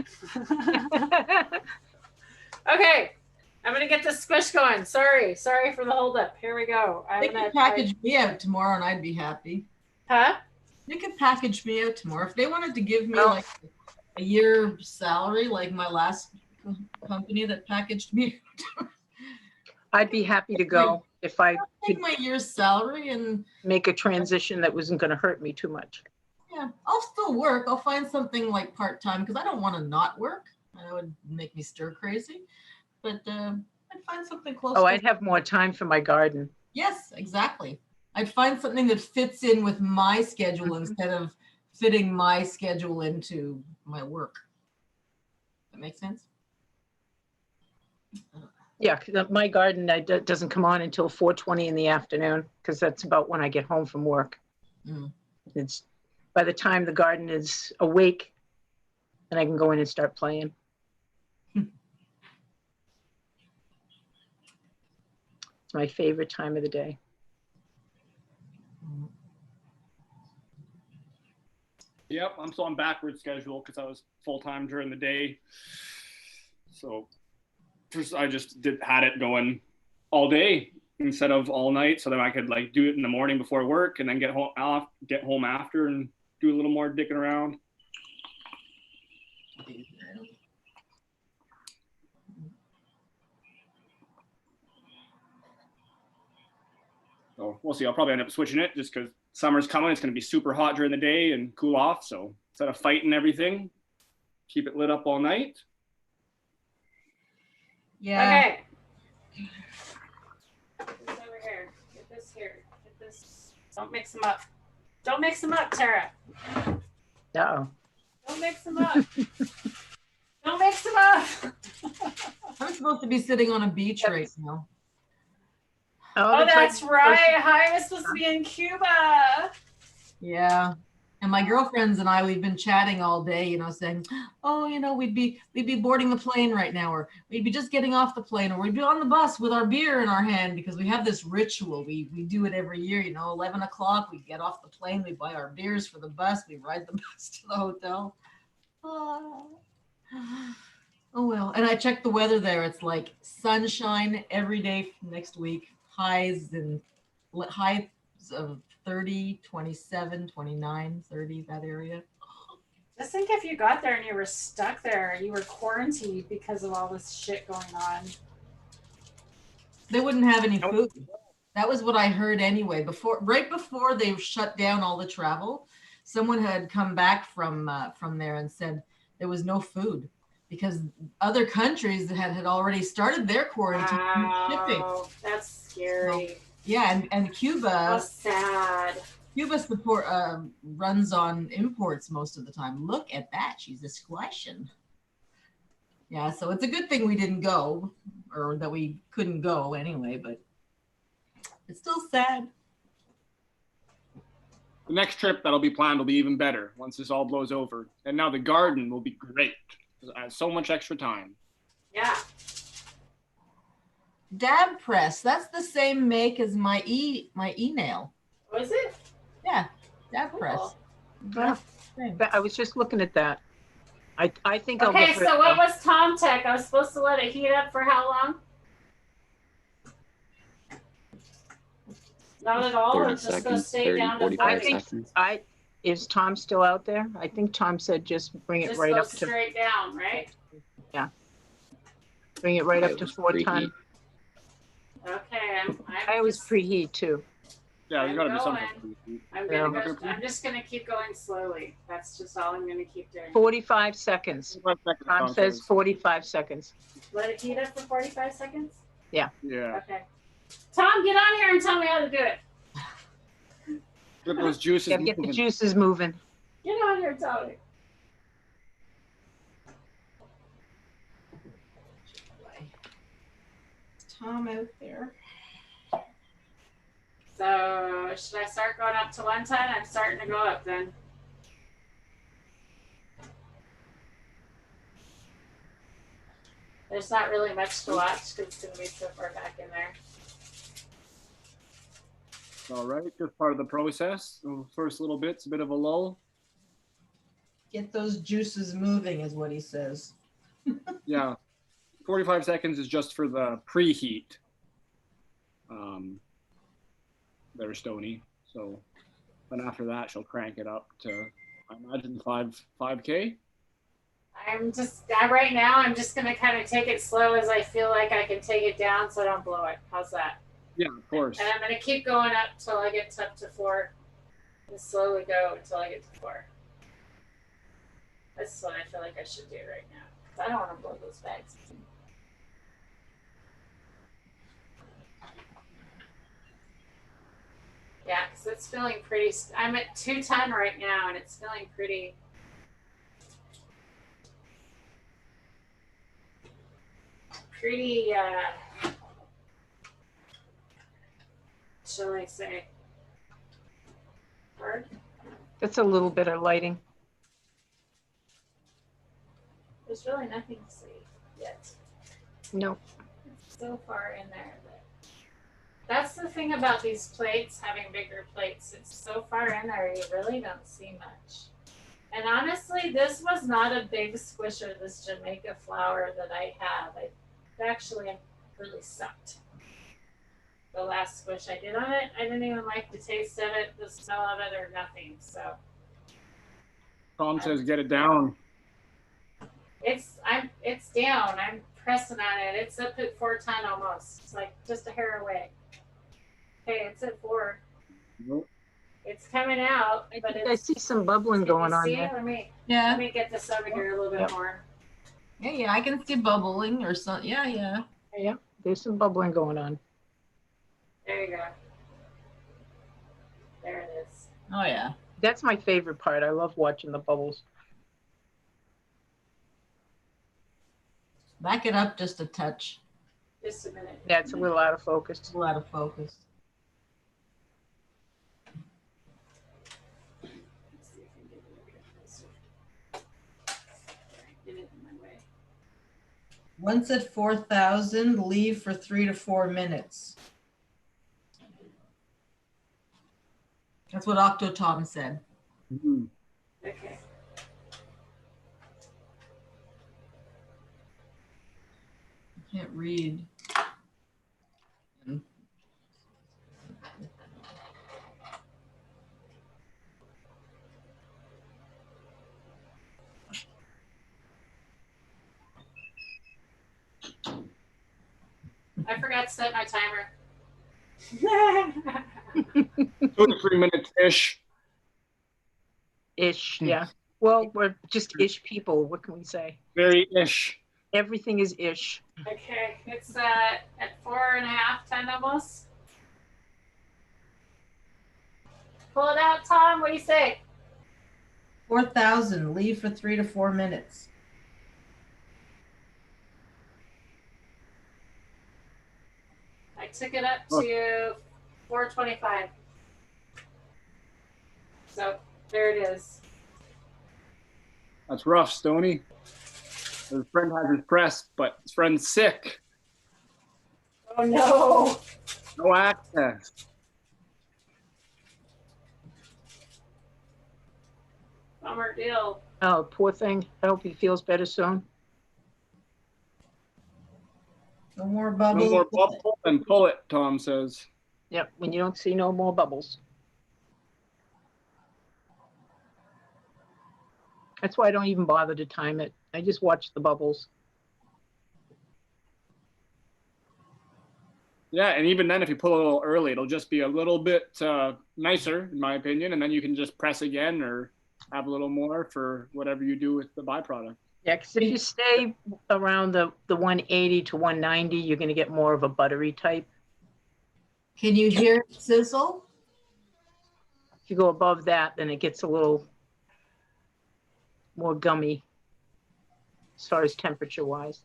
Okay. I'm going to get this squish going. Sorry for the holdup. Here we go. They could package me out tomorrow and I'd be happy. Huh? They could package me out tomorrow. If they wanted to give me like a year salary, like my last company that packaged me out. I'd be happy to go if I take my year's salary and make a transition that wasn't going to hurt me too much. Yeah, I'll still work. I'll find something like part-time because I don't want to not work. That would make me stir crazy. But I'd find something close. Oh, I'd have more time for my garden. Yes, exactly. I'd find something that fits in with my schedule instead of fitting my schedule into my work. That makes sense? Yeah, 'cause my garden doesn't come on until 4:20 in the afternoon because that's about when I get home from work. It's by the time the garden is awake, then I can go in and start playing. It's my favorite time of the day. Yep, I'm still on backward schedule because I was full time during the day. So first I just had it going all day instead of all night, so that I could like do it in the morning before work and then get home after and do a little more dicking around. So we'll see. I'll probably end up switching it just because summer's coming. It's going to be super hot during the day and cool off. So instead of fighting everything, keep it lit up all night. Yeah. Okay. Get this over here. Get this here. Get this. Don't mix them up. Don't mix them up, Tara. Uh-oh. Don't mix them up. Don't mix them up. I'm supposed to be sitting on a beach right now. Oh, that's right. I was supposed to be in Cuba. Yeah. And my girlfriends and I, we've been chatting all day, you know, saying, oh, you know, we'd be boarding the plane right now, or we'd be just getting off the plane, or we'd be on the bus with our beer in our hand, because we have this ritual. We do it every year, you know, 11 o'clock, we get off the plane, we buy our beers for the bus, we ride the bus to the hotel. Oh well. And I checked the weather there. It's like sunshine every day next week. Highs of 30, 27, 29, 30, that area. Just think if you got there and you were stuck there, you were quarantined because of all this shit going on. They wouldn't have any food. That was what I heard anyway. Right before they shut down all the travel, someone had come back from there and said there was no food because other countries had already started their quarantine. Wow, that's scary. So, yeah, and Cuba. How sad. Cuba support runs on imports most of the time. Look at that, she's a squashin'. Yeah, so it's a good thing we didn't go, or that we couldn't go anyway. But it's still sad. The next trip that'll be planned will be even better once this all blows over. And now the garden will be great. I have so much extra time. Yeah. Dab press. That's the same make as my e-nail. Was it? Yeah, dab press. Yeah. I was just looking at that. I think I'll Okay, get so what was Tom Tech? I was supposed to let it heat up for how long? Not at all. 30 It's just seconds, going to stay 30, down to 45 40. seconds. Is Tom still out there? I think Tom said just bring it Just right go up to straight down, right? bring it right I up to was 4 preheat. ton. Okay, I always preheat too. Yeah, there's got to be I'm something. I'm just going to keep going slowly. That's just all I'm going to keep doing. 45 seconds. Tom says 45 seconds. Let it heat up for 45 seconds? Yeah. Okay. Tom, get on here and tell me how to do it. Get those juices Yeah, get the moving. juices moving. Get on here and tell me. Tom out there. So should I start going up to 1 ton? I'm starting to go up then. There's not really much to watch because it's going to be so far back in there. All right, just part of the process. The first little bit's a bit of a lull. Get those juices moving is what he says. Yeah, 45 seconds is just for the preheat. There, Stony. So, then after that, she'll crank it up to, I imagine, 5K. Right now, I'm just going to kind of take it slow as I feel like I can take it down so I don't blow it. How's that? Yeah, of course. And I'm going to keep going up till I get up to 4 and slowly go until I get to 4. That's what I feel like I should do right now. I don't want to blow those bags. it's feeling pretty. I'm at 210 right now, and it's feeling pretty. Shall I say, hard? That's a little bit of lighting. There's really nothing to see yet. No. It's so far in there. That's the thing about these plates, having bigger plates. It's so far in there, you really don't see much. And honestly, this was not a big squisher, this Jamaica flower that I have. It actually really sucked. The last squish I did on it, I didn't even like the taste of it, the smell of it, or nothing. So Tom says get it down. it's down. I'm pressing on it. It's up at 410 almost. It's like just a hair away. Okay, it's at 4. Nope. It's coming out, but I see some bubbling going on there. Let me Yeah. get this over here a little bit more. Yeah, I can see bubbling or something. Yeah. Yeah, there's some bubbling going on. There you go. There it is. Oh yeah. That's my favorite part. I love watching the bubbles. Back it up just a touch. Just a minute. Yeah, it's a little out of focus. It's a lot of focus. Let's see if I can get it a bit closer. Get it in my way. Once at 4,000, leave for 3 to 4 minutes. That's what Octotom said. Mm-hmm. Okay. I can't read. I forgot to set my timer. 2 to 3 minutes ish. Ish, yeah. Well, we're just ish people. What can we say? Very ish. Everything is ish. Okay, it's at 4.5, 10 almost. Pull it out, Tom. What do you say? 4,000, leave for 3 to 4 minutes. I took it up to 425. So there it is. That's rough, Stoney. His friend has his press, but his friend's sick. Oh no. No access. Bummer deal. Oh, poor thing. I hope he feels better soon. No more bubbles. No more bubble and pull it, Tom says. Yep, when you don't see no more bubbles. That's why I don't even bother to time it. I just watch the bubbles. Yeah, and even then, if you pull a little early, it'll just be a little bit nicer, in my opinion, and then you can just press again or have a little more for whatever you do with the byproduct. Yeah, because if you stay around the 180 to 190, you're going to get more of a buttery type. Can you hear it sizzle? If you go above that, then it gets a little more gummy as far as temperature wise.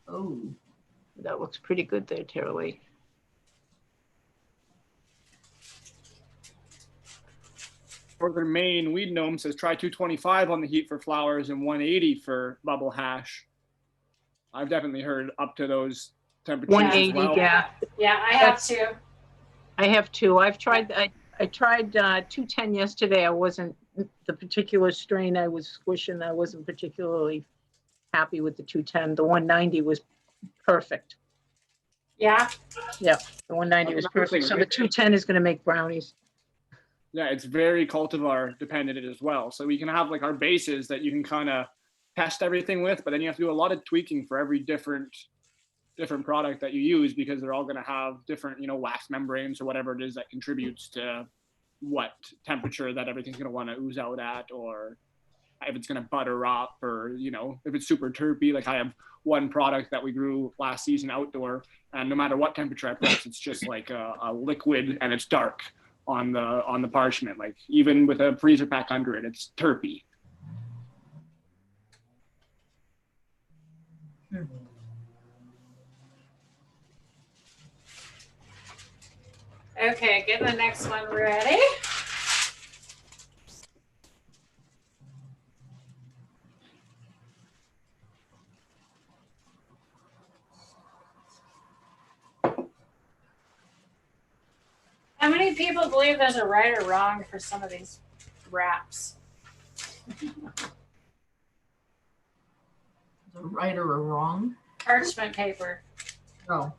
Oh. That looks pretty good there, Tara Lee. Northern Maine Weed Gnome says try 225 on the heat for flowers and 180 for bubble hash. I've definitely heard up to those temperatures 180, as well. yeah. Yeah, I have two. I have two. I've tried. I tried 210 yesterday. I wasn't the particular strain I was squishing. I wasn't particularly happy with the 210. The 190 was perfect. Yeah. Yeah, the 190 was perfect. So the 210 is going to make brownies. Yeah, it's very cultivar dependent as well. So we can have like our bases that you can kind of test everything with, but then you have to do a lot of tweaking for every different product that you use because they're all going to have different, wax membranes or whatever it is that contributes to what temperature that everything's going to want to ooze out at, or if it's going to butter up, or if it's super terpy. Like I have one product that we grew last season outdoor, and no matter what temperature I press, it's just like a liquid and it's dark on the parchment. Like even with a freezer pack under it, it's terpy. Okay, get the next one ready. How many people believe there's a right or wrong for some of these wraps? A right or a wrong? Parchment paper. Oh.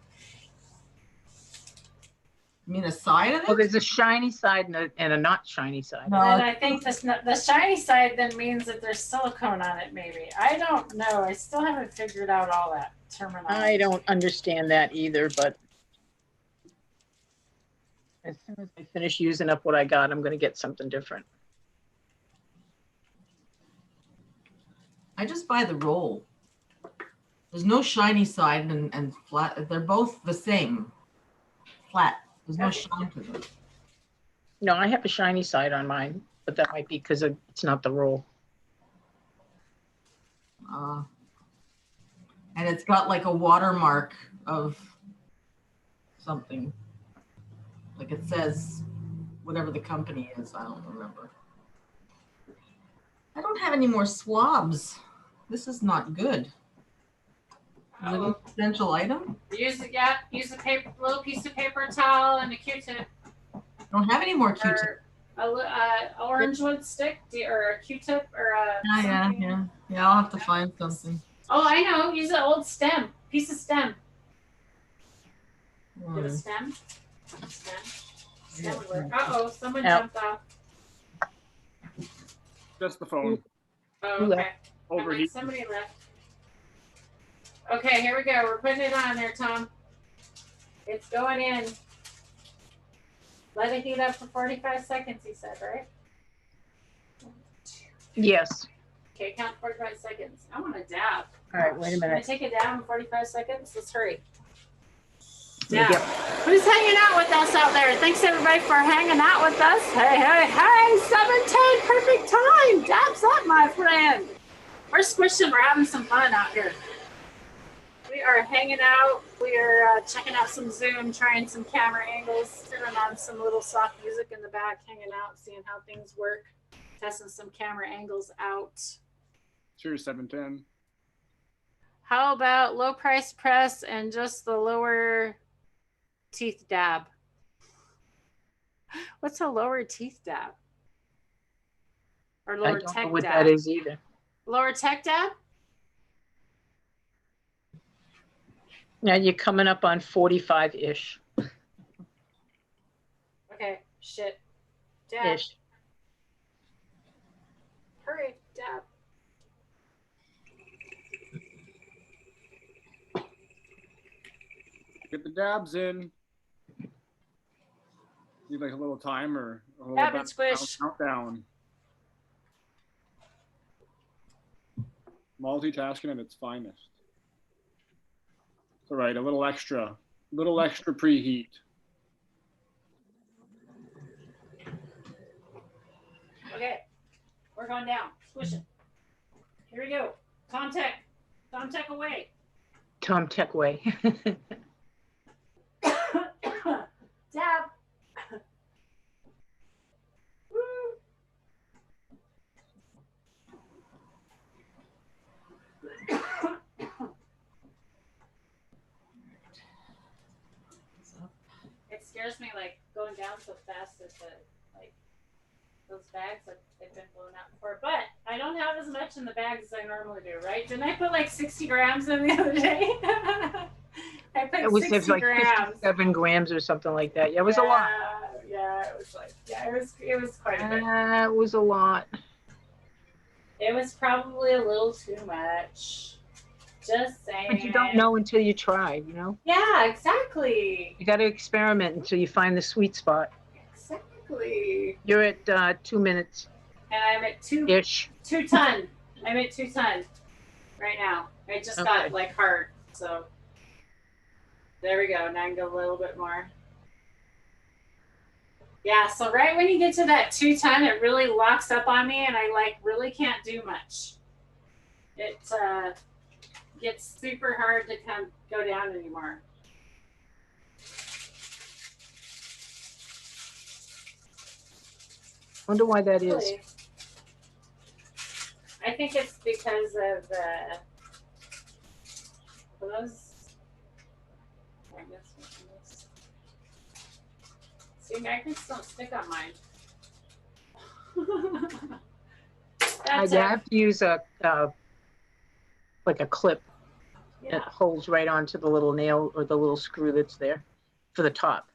You mean a side of it? Well, there's a shiny side and a not shiny side. No, And I think the shiny side then means that there's silicone on it, maybe. I don't know. I still haven't figured out all that terminology. I don't understand that either, but as soon as I finish using up what I got, I'm going to get something different. I just buy the roll. There's no shiny side and flat. They're both the same. Flat. There's no shine to them. No, I have a shiny side on mine, but that might be because it's not the roll. And it's got like a watermark of something. Like it says whatever the company is. I don't remember. I don't have any more swabs. This is not good. Is it an essential item? Use a paper, little piece of paper towel and a Q-tip. I don't have any more Q-tip. Or a orange wood stick, or a Q-tip, or a. Yeah. I'll have to find something. Oh, I know. Use an old stem, piece of stem. Do you have a stem? Stem would work. Uh-oh, someone jumped off. Just the phone. Oh, okay. Overheat. Somebody left. Okay, here we go. We're putting it on there, Tom. It's going in. Let it heat up for 45 seconds, he said, right? Yes. Okay, count 45 seconds. I want to dab. All right, wait a Can I minute. take a dab in 45 seconds? Let's hurry. Yep. Who's hanging out with us out there? Thanks everybody for hanging out with us. Hey, 7:10, perfect time. Dabs up, my friend. We're squishing. We're having some fun out here. We are hanging out. We are checking out some Zoom, trying some camera angles, turning on some little soft music in the back, hanging out, seeing how things work, testing some camera angles out. Sure, 710. How about low price press and just the lower teeth dab? What's a lower teeth dab? Or lower I don't tech know what dab? that is either. Lower tech dab? Now you're coming up on 45-ish. Okay, shit. Dab. Ish. Hurry, dab. Get the dabs in. Need like a little time or a little Dab and squish. countdown. Multitasking at its finest. All right, a little extra preheat. Okay, we're going down. Squish it. Here we go. Tom Tech away. Tom Tech way. Dab. Woo. It scares me, like going down so fast that those bags they've been blown out before. But I don't have as much in the bags as I normally do, right? Didn't I put like 60 grams in the other day? I put It was 60 like grams. 57 grams or something like that. Yeah, it was a lot. Yeah, it was like, it was quite a bit. It was a lot. It was probably a little too much. Just saying. But you don't know until you try, you know? Yeah, exactly. You got to experiment until you find the sweet spot. Exactly. You're at 2 minutes. And I'm at 2 ton. I'm at 2 ton right now. I just got like hard. So there we go. Now I can go a little bit more. Yeah, so right when you get to that 210, it really locks up on me and I like really can't do much. It gets super hard to go down anymore. Wonder why that is. Really. I think it's because of those. See, magnets don't stick on mine. I have to use a like a clip that holds right onto the little nail or the little screw that's there for the top.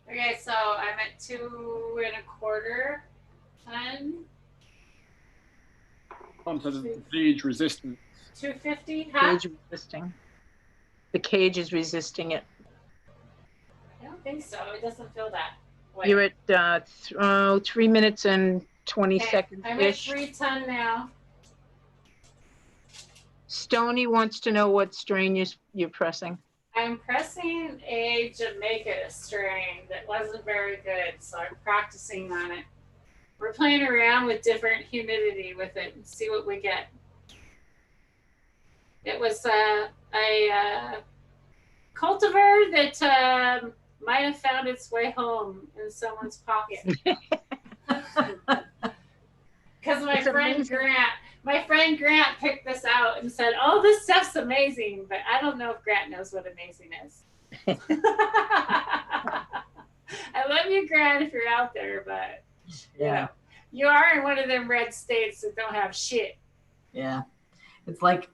Okay, so I'm at 2.25 ton. Onto the cage resistance. 250, huh? Cage resisting. The cage is resisting it. I don't think so. It doesn't feel that way. You're at 3 minutes and 20 seconds. I'm at 3 ton now. Stony wants to know what strain you're pressing. I'm pressing a Jamaica strain that wasn't very good, so I'm practicing on it. We're playing around with different humidity with it and see what we get. It was a cultivar that might have found its way home in someone's pocket. Because my friend Grant picked this out and said, "Oh, this stuff's amazing," but I don't know if Grant knows what amazing is. I love you, Grant, if you're out there, but you are in one of them red states that don't have shit. Yeah, it's like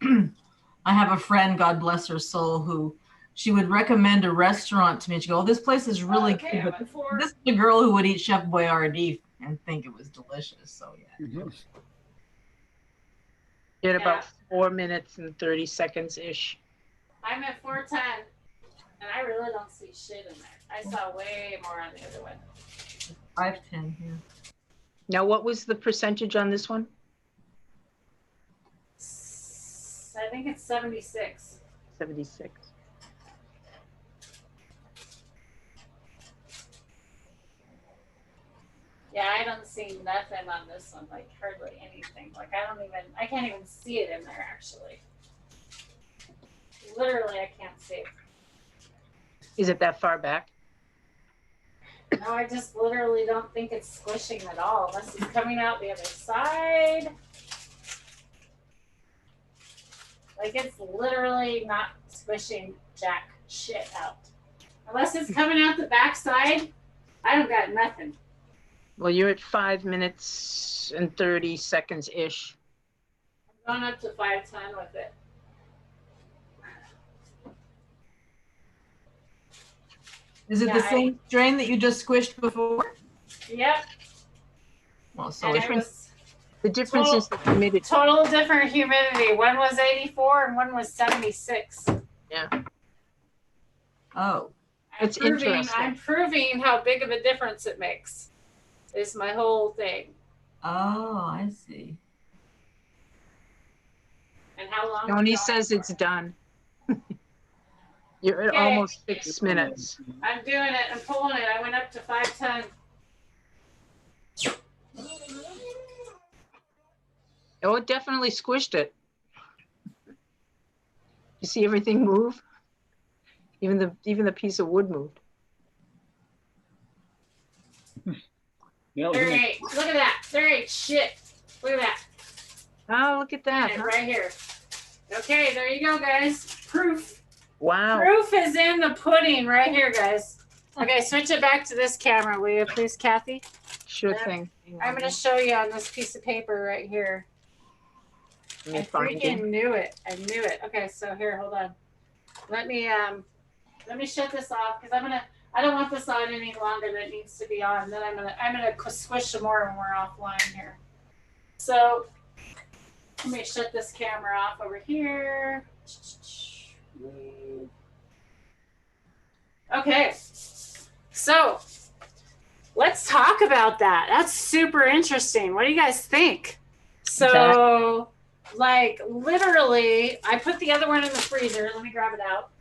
I have a friend, God bless her soul, who she would recommend a restaurant to me. She'd go, "Oh, this place is really good." But this is the girl who would eat Chef Boyardee and think it was delicious. So yeah. Mm-hmm. You're at about 4 minutes and 30 seconds ish. I'm at 410, and I really don't see shit in there. I saw way more on the other one. 510 here. Now, what was the percentage on this one? I think it's 76. 76. Yeah, I don't see nothing on this one, like hardly anything. Like I can't even see it in there actually. Literally, I can't see it. Is it that far back? No, I just literally don't think it's squishing at all, unless it's coming out the other side. Like it's literally not squishing jack shit out. Unless it's coming out the back side, I don't got nothing. Well, you're at 5 minutes and 30 seconds ish. I'm going up to 510 with it. Is it the same strain that you just squished before? Yep. Well, so the difference is the humidity. Total different humidity. One was 84 and one was 76. Yeah. Oh. It's interesting. I'm proving how big of a difference it makes. Is my whole thing. Oh, I see. And how long? Tony says it's done. You're at almost 6 minutes. I'm doing it. I'm pulling it. I went up to 510. Oh, it definitely squished it. You see everything move? Even the piece of wood moved. There ain't. Look at that. There ain't shit. Look at that. Oh, look at that. Huh? Right here. Okay, there you go, guys. Proof. Wow. Proof is in the pudding right here, guys. Okay, switch it back to this camera, will you please, Kathy? Sure thing. I'm going to show you on this piece of paper right here. I freaking knew it. I knew it. Okay, so here, hold on. Let me shut this off because I don't want this on any longer than it needs to be on. Then I'm gonna squish some more when we're offline here. So let me shut this camera off over here. Okay, so let's talk about that. That's super interesting. What do you guys think? So, like, literally, I put the other one in the freezer. Let me grab it out.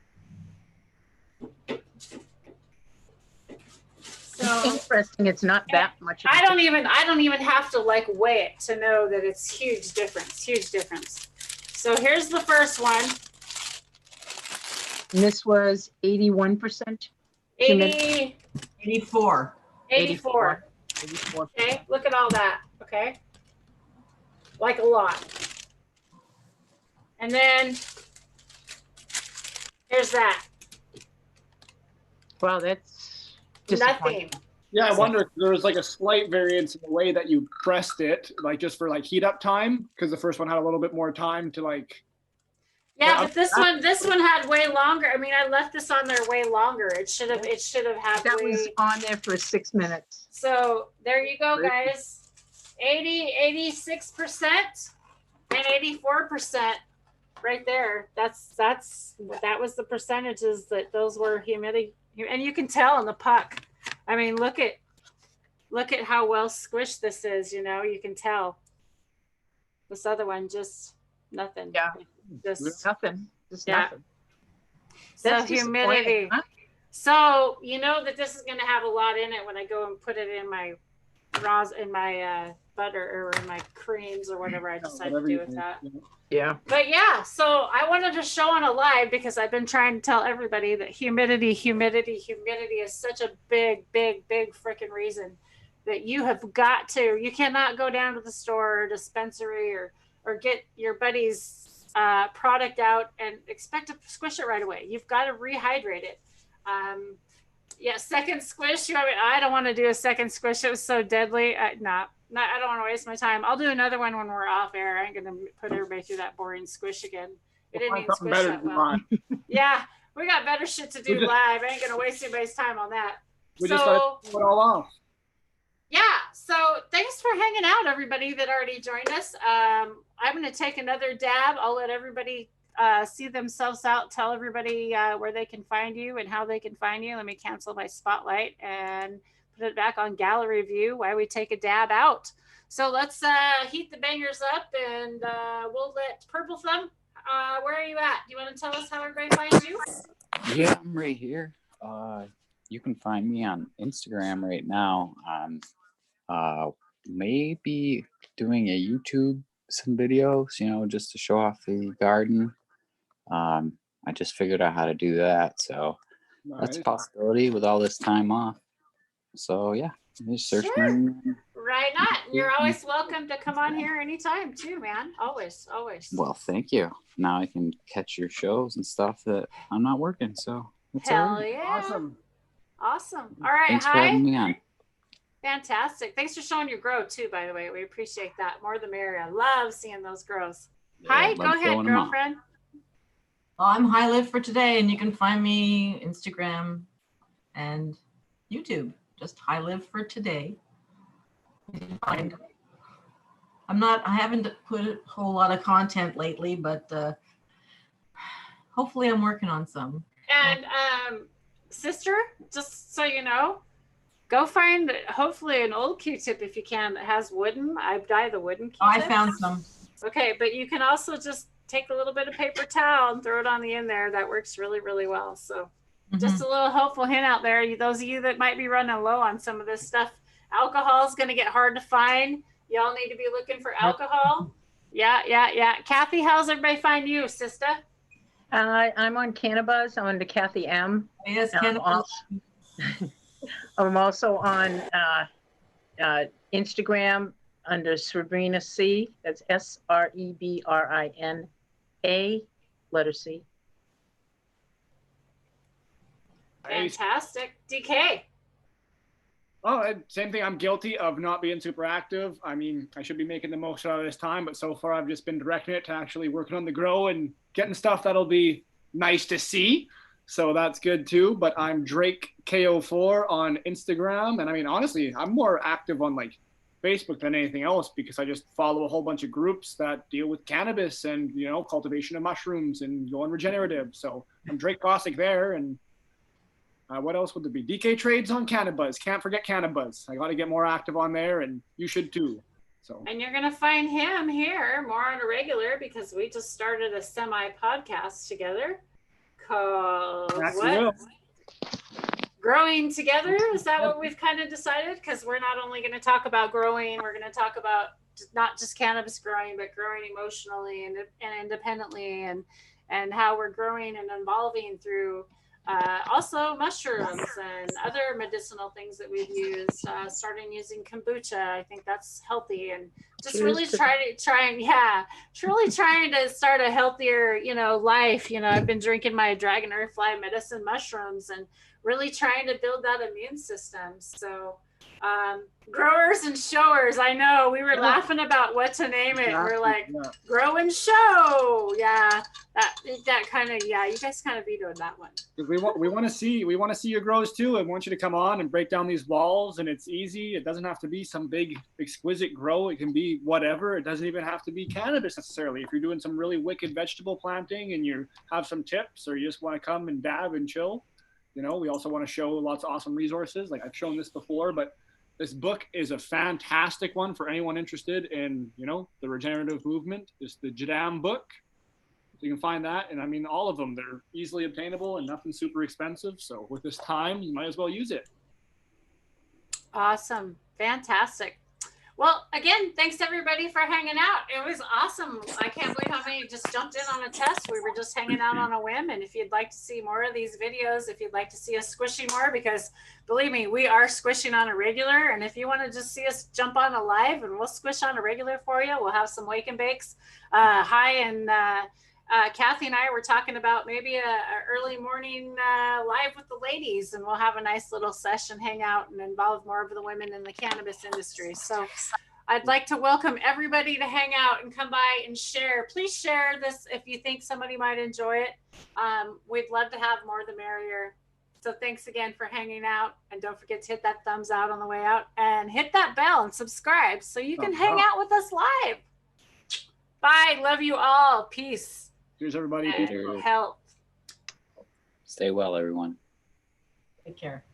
So Interesting. It's not that much. I don't even have to like weigh it to know that it's huge difference. So here's the first one. And this was 81%. 80, 84. 84. 84. Okay, look at all that. Okay, like a lot. And then here's that. Wow, that's disappointing. Nothing. Yeah, I wonder if there was like a slight variance in the way that you pressed it, like just for like heat up time, because the first one had a little bit more time to like. Yeah, but this one had way longer. I mean, I left this on there way longer. It should have had That way. was on there for 6 minutes. So there you go, guys. 86% and 84% right there. That was the percentages that those were humidity, and you can tell in the puck. I mean, look at how well squished this is. You know, you can tell. This other one just nothing. Yeah. Just Nothing. Just yeah. nothing. So That's humidity. huh? So you know that this is going to have a lot in it when I go and put it in my butter or in my creams or whatever I decide to do with that. Yeah. But yeah, so I wanted to show on a live because I've been trying to tell everybody that humidity is such a big freaking reason that you cannot go down to the store or dispensary or get your buddy's product out and expect to squish it right away. You've got to rehydrate it. Second squish. I don't want to do a second squish. It was so deadly. I don't want to waste my time. I'll do another one when we're off air. I ain't gonna put everybody through that boring squish again. It didn't even squish that well. Yeah, we got better shit to do live. I ain't gonna waste anybody's time on that. We just gotta put it all off. Yeah, so thanks for hanging out, everybody that already joined us. I'm going to take another dab. I'll let everybody see themselves out, tell everybody where they can find you and how they can find you. Let me cancel my spotlight and put it back on gallery view while we take a dab out. So let's heat the bangers up, and we'll let Purple Thumb, where are you at? Do you want to tell us how everybody finds you? Yeah, I'm right here. You can find me on Instagram right now. Maybe doing a YouTube, some videos, just to show off the garden. I just figured out how to do that, so that's a possibility with all this time off. So yeah, just search me. Right on. You're always welcome to come on here anytime too, man. Always. Well, thank you. Now I can catch your shows and stuff that I'm not working, so it's hell yeah. Awesome. All right. Thanks for having me on. Fantastic. Thanks for showing your grow too, by the way. We appreciate that. More the merrier. I love seeing those grows. Yeah, Hi, go ahead, girlfriend. Well, I'm High Live for Today, and you can find me Instagram and YouTube. Just High Live for Today. I haven't put a whole lot of content lately, but hopefully I'm working on some. And sister, just so you know, go find hopefully an old Q-tip if you can that has wooden. I dye the wooden Q-tips. I found some. Okay, but you can also just take a little bit of paper towel and throw it on the end there. That works really, really well. So just a little hopeful hint out there. Those of you that might be running low on some of this stuff, alcohol is going to get hard to find. Y'all need to be looking for alcohol. Yeah. Kathy, how's everybody find you, sister? I'm on Cannabis. I'm under Kathy M. Yes, Cannabis. I'm also on Instagram under Sabrina C. That's SREBRINA, letter C. Fantastic. DK. Oh, same thing. I'm guilty of not being super active. I mean, I should be making the most out of this time, but so far I've just been directing it to actually working on the grow and getting stuff that'll be nice to see. So that's good too. But I'm Drake KO4 on Instagram. And I mean, honestly, I'm more active on like Facebook than anything else because I just follow a whole bunch of groups that deal with cannabis and, cultivation of mushrooms and going regenerative. So I'm Drake Gossick there. And what else would there be? DK Trades on Cannabis. Can't forget Cannabis. I got to get more active on there, and you should too. So. And you're going to find him here more on a regular because we just started a semi-podcast together called growing together. Is that what we've kind of decided? Because we're not only going to talk about growing, we're going to talk about not just cannabis growing, but growing emotionally and independently, and how we're growing and evolving through also mushrooms and other medicinal things that we've used, starting using kombucha. I think that's healthy, and just really trying to start a healthier, life. I've been drinking my dragon earthfly medicine mushrooms and really trying to build that immune system. So growers and showers. I know we were laughing about what to name it. We're like, grow and show. Yeah, that kind of, yeah, you guys kind of vetoed that one. We want to see your grows too. I want you to come on and break down these walls, and it's easy. It doesn't have to be some big exquisite grow. It can be whatever. It doesn't even have to be cannabis necessarily. If you're doing some really wicked vegetable planting and you have some tips, or you just want to come and dab and chill, we also want to show lots of awesome resources. Like I've shown this before, but this book is a fantastic one for anyone interested in, the regenerative movement. It's the Jadam book. So you can find that. And I mean, all of them, they're easily obtainable and nothing super expensive. So with this time, you might as well use it. Awesome. Fantastic. Well, again, thanks everybody for hanging out. It was awesome. I can't believe how many just jumped in on a test. We were just hanging out on a whim. And if you'd like to see more of these videos, if you'd like to see us squishy more, because believe me, we are squishing on a regular. And if you want to just see us jump on a live, and we'll squish on a regular for you, we'll have some wake and bakes. Kathy and I were talking about maybe a early morning live with the ladies, and we'll have a nice little session, hang out, and involve more of the women in the cannabis industry. So I'd like to welcome everybody to hang out and come by and share. Please share this if you think somebody might enjoy it. We'd love to have more the merrier. So thanks again for hanging out, and don't forget to hit that thumbs out on the way out, and hit that bell and subscribe so you can hang out with us live. Bye. Love you all. Peace. Cheers, everybody. And health. Stay well, everyone. Take care.